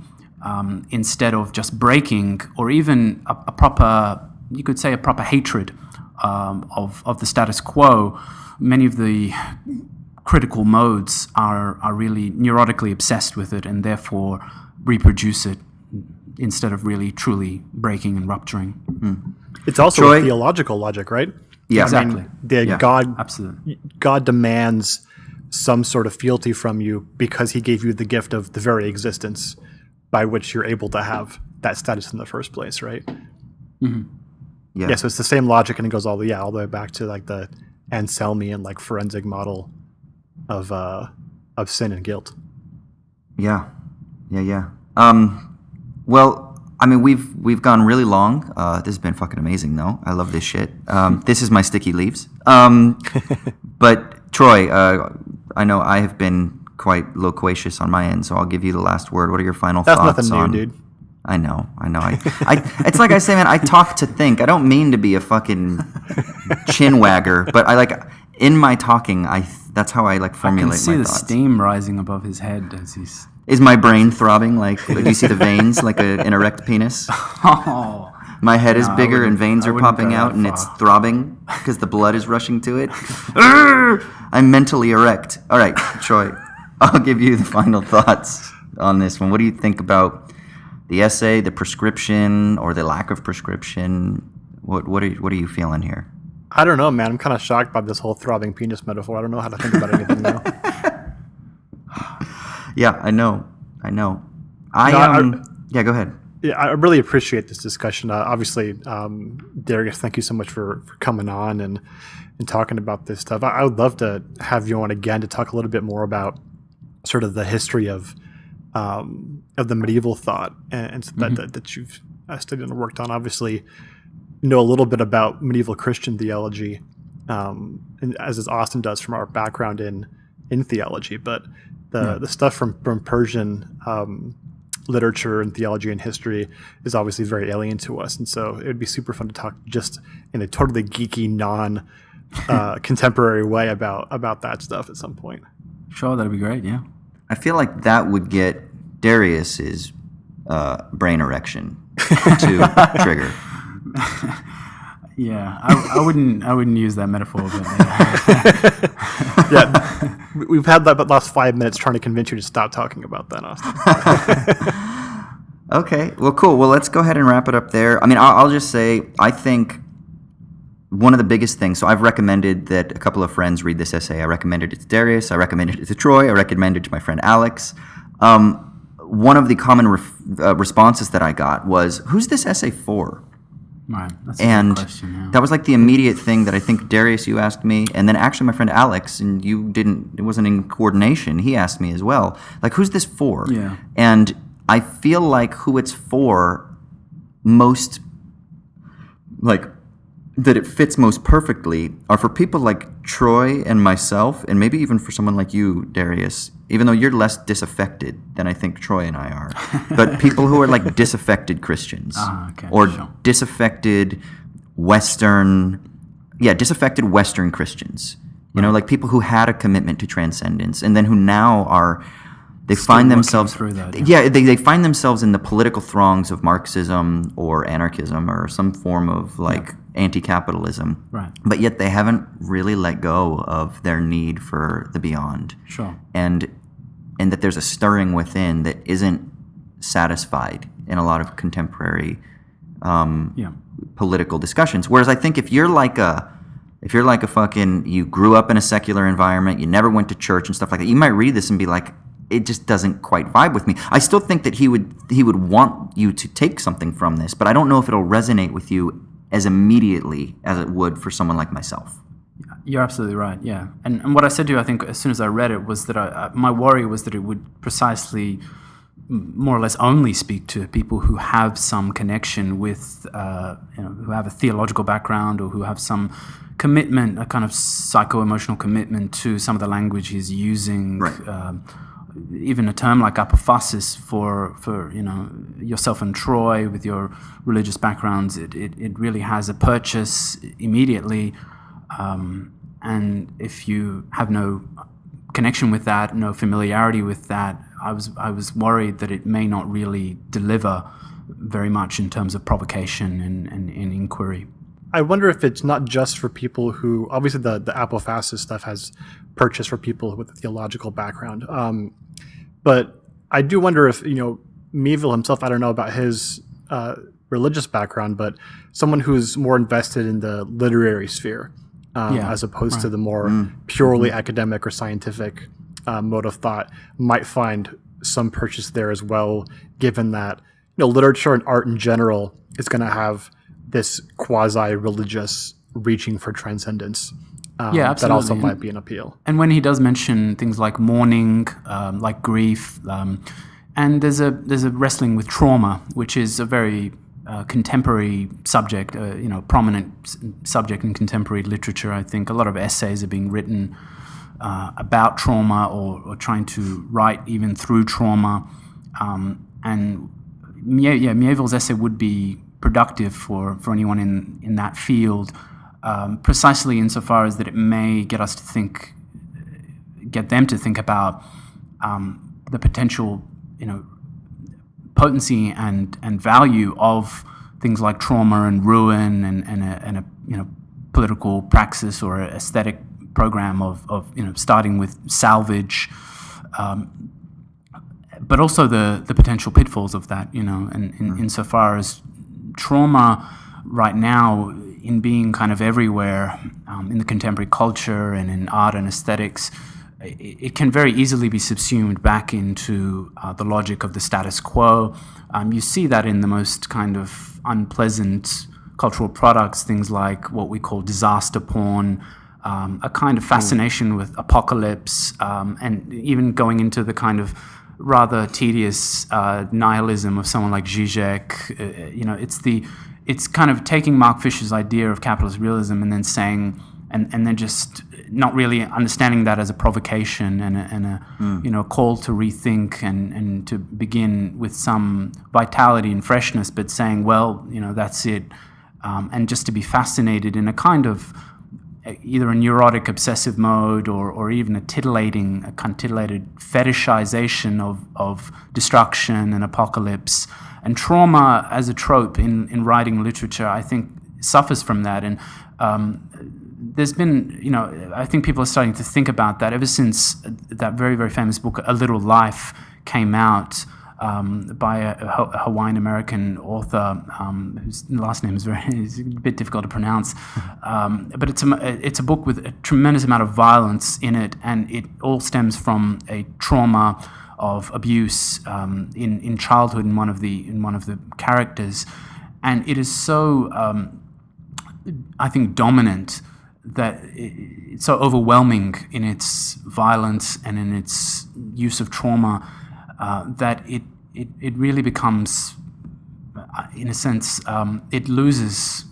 instead of just breaking, or even a proper, you could say, a proper hatred of the status quo. Many of the critical modes are really neurotically obsessed with it, and therefore reproduce it instead of really truly breaking and rupturing. It's also a theological logic, right? Yeah, exactly. God demands some sort of fealty from you because he gave you the gift of the very existence by which you're able to have that status in the first place, right? Mm-hmm. Yeah, so it's the same logic, and it goes all the way back to like the Anselmian forensic model of sin and guilt. Yeah. Well, I mean, we've gone really long. This has been fucking amazing, though. I love this shit. This is my sticky leaves. But Troy, I know I have been quite loquacious on my end, so I'll give you the last word. What are your final thoughts? That's nothing new, dude. I know. It's like I say, man. I talk to think. I don't mean to be a fucking chin wagger, but in my talking, that's how I formulate my thoughts. I can see the steam rising above his head as he's. Is my brain throbbing? Do you see the veins like an erect penis? Oh. My head is bigger and veins are popping out and it's throbbing because the blood is rushing to it. I'm mentally erect. All right, Troy, I'll give you the final thoughts on this one. What do you think about the essay, the prescription, or the lack of prescription? What are you feeling here? I don't know, man. I'm kind of shocked by this whole throbbing penis metaphor. I don't know how to think about anything now. Yeah, I know. Yeah, go ahead. Yeah, I really appreciate this discussion. Obviously, Darius, thank you so much for coming on and talking about this stuff. I would love to have you on again to talk a little bit more about sort of the history of the medieval thought and that you've studied and worked on. Obviously, know a little bit about medieval Christian theology, and as Austin does from our background in theology, but the stuff from Persian literature and theology and history is obviously very alien to us, and so it would be super fun to talk just in a totally geeky, contemporary way about that stuff at some point. Sure, that'd be great. Yeah, I feel like that would get Darius's brain erection to trigger. Yeah, I wouldn't use that metaphor, but yeah, we've had that last 5 minutes trying to convince you to stop talking about that, Austin. Okay, well, cool. Well, let's go ahead and wrap it up there. I mean, I'll just say, I think one of the biggest things, so I've recommended that a couple of friends read this essay. I recommended it to Darius, I recommended it to Troy, I recommended it to my friend Alex. One of the common responses that I got was, who's this essay for? Right, that's a good question, yeah. That was the immediate thing that I think, Darius, you asked me, and then actually my friend Alex, and it wasn't in coordination, he asked me as well, who's this for? Yeah. And I feel like who it's for most, that it fits most perfectly are for people like Troy and myself, and maybe even for someone like you, Darius, even though you're less disaffected than I think Troy and I are, but people who are disaffected Christians disaffected Western Christians, people who had a commitment to transcendence and then who now they find themselves through that. They find themselves in the political throngs of Marxism or anarchism or some form of anti-capitalism. Right. But yet they haven't really let go of their need for the beyond. Sure. And that there's a stirring within that isn't satisfied in a lot of contemporary political discussions. Whereas I think if you're like a you grew up in a secular environment, you never went to church and stuff like that, you might read this and be like, it just doesn't quite vibe with me. I still think that he would want you to take something from this, but I don't know if it'll resonate with you as immediately as it would for someone like myself. You're absolutely right, yeah. And what I said to you, I think, as soon as I read it, was that my worry was that it would precisely, more or less only speak to people who have some connection with, who have a theological background or who have some commitment, a kind of psycho-emotional commitment to some of the language he's using. Right. Even a term like apophasis for yourself and Troy with your religious backgrounds, it really has a purchase immediately. And if you have no connection with that, no familiarity with that, I was worried that it may not really deliver very much in terms of provocation and inquiry. I wonder if it's not just for people who, obviously the apophasis stuff has purchase for people with a theological background. But I do wonder if, Mieville himself, I don't know about his religious background, but someone who's more invested in the literary sphere, as opposed to the more purely academic or scientific mode of thought, might find some purchase there as well, given that literature and art in general is going to have this quasi-religious reaching for transcendence. Absolutely. That also might be an appeal. And when he does mention things like mourning, like grief, and there's a wrestling with trauma, which is a very contemporary subject, prominent subject in contemporary literature. I think a lot of essays are being written about trauma or trying to write even through trauma. And Mieville's essay would be productive for anyone in that field, precisely insofar as that it may get them to think about the potential, potency and value of things like trauma and ruin and a political praxis or aesthetic program of starting with salvage, but also the potential pitfalls of that, and insofar as trauma right now, in being kind of everywhere in the contemporary culture and in art and aesthetics, it can very easily be subsumed back into the logic of the status quo. You see that in the most kind of unpleasant cultural products, things like what we call disaster porn, a kind of fascination with apocalypse, and even going into the kind of rather tedious nihilism of someone like Zizek. It's kind of taking Mark Fisher's idea of capitalist realism and then saying, and then just not really understanding that as a provocation and a call to rethink and to begin with some vitality and freshness, but saying, well, that's it, and just to be fascinated in a kind of either a neurotic obsessive mode or even a titillated fetishization of destruction and apocalypse. And trauma as a trope in writing literature, I think, suffers from that. And there's been, I think people are starting to think about that ever since that very, very famous book, A Little Life, came out by a Hawaiian-American author whose last name is a bit difficult to pronounce. But it's a book with a tremendous amount of violence in it, and it all stems from a trauma of abuse in childhood in one of the characters, and it is so I think dominant that it's so overwhelming in its violence and in its use of trauma that it really becomes, in a sense, it loses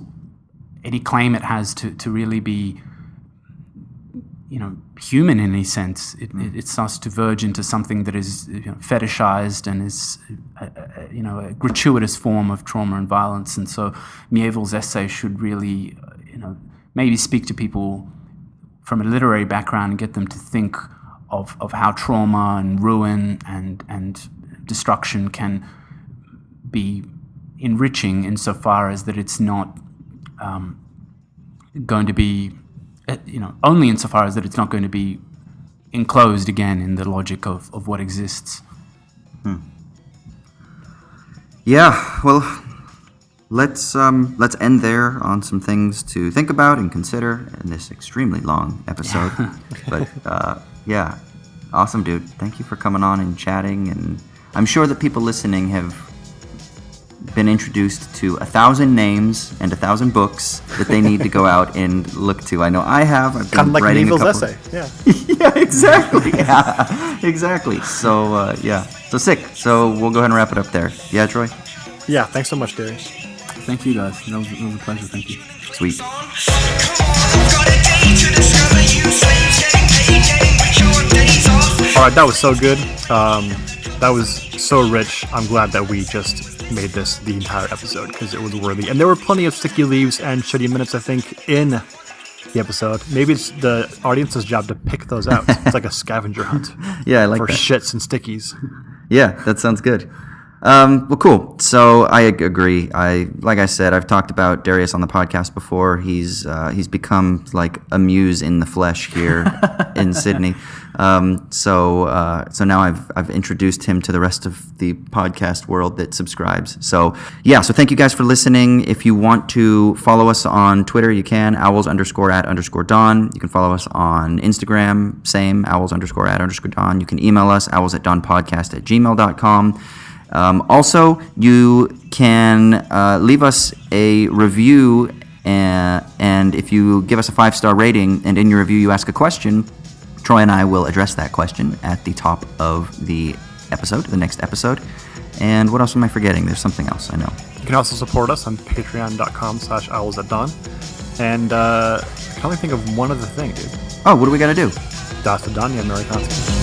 any claim it has to really be human in any sense. It starts to verge into something that is fetishized and is a gratuitous form of trauma and violence. And so Mieville's essay should really maybe speak to people from a literary background and get them to think of how trauma and ruin and destruction can be enriching insofar as that it's not going to be only insofar as that it's not going to be enclosed again in the logic of what exists. Yeah, well, let's end there on some things to think about and consider in this extremely long episode. But yeah, awesome, dude. Thank you for coming on and chatting. And I'm sure that people listening have been introduced to 1,000 names and 1,000 books that they need to go out and look to. I know I have. I've been Kind of like writing a Mieville's couple. essay. Yeah. Yeah, exactly. Yeah, exactly. So, So sick. So we'll go ahead and wrap it up there. Yeah, Troy? Yeah. Thanks so much, Darius. Thank you, guys. That was a pleasure. Thank you. Sweet. Come on, I've got a day to discover you slaves getting paid, getting rich on days off. All right, that was so good. That was so rich. I'm glad that we just made this the entire episode because it was worthy. And there were plenty of sticky leaves and shitty minutes, I think, in the episode. Maybe it's the audience's job to pick those out. It's like a scavenger hunt Yeah, I like for that. shits and stickies. Yeah, that sounds good. Well, cool. So I agree. Like I said, I've talked about Darius on the podcast before. He's become like a muse in the flesh here in Sydney. So now I've introduced him to the rest of the podcast world that subscribes. So yeah. So thank you guys for listening. If you want to follow us on Twitter, you can owls_at_Don. You can follow us on Instagram, same owls_at_Don. You can email us owlsatdawnpodcast@gmail.com. Also, you can leave us a review, and if you give us a 5-star rating, and in your review you ask a question, Troy and I will address that question at the top of the next episode. And what else am I forgetting? There's something else, I know. You can also support us on patreon.com/owlsatdawn. And I can only think of one other thing, dude. Oh, what do we got to do? Das Vidania, Amerikanski.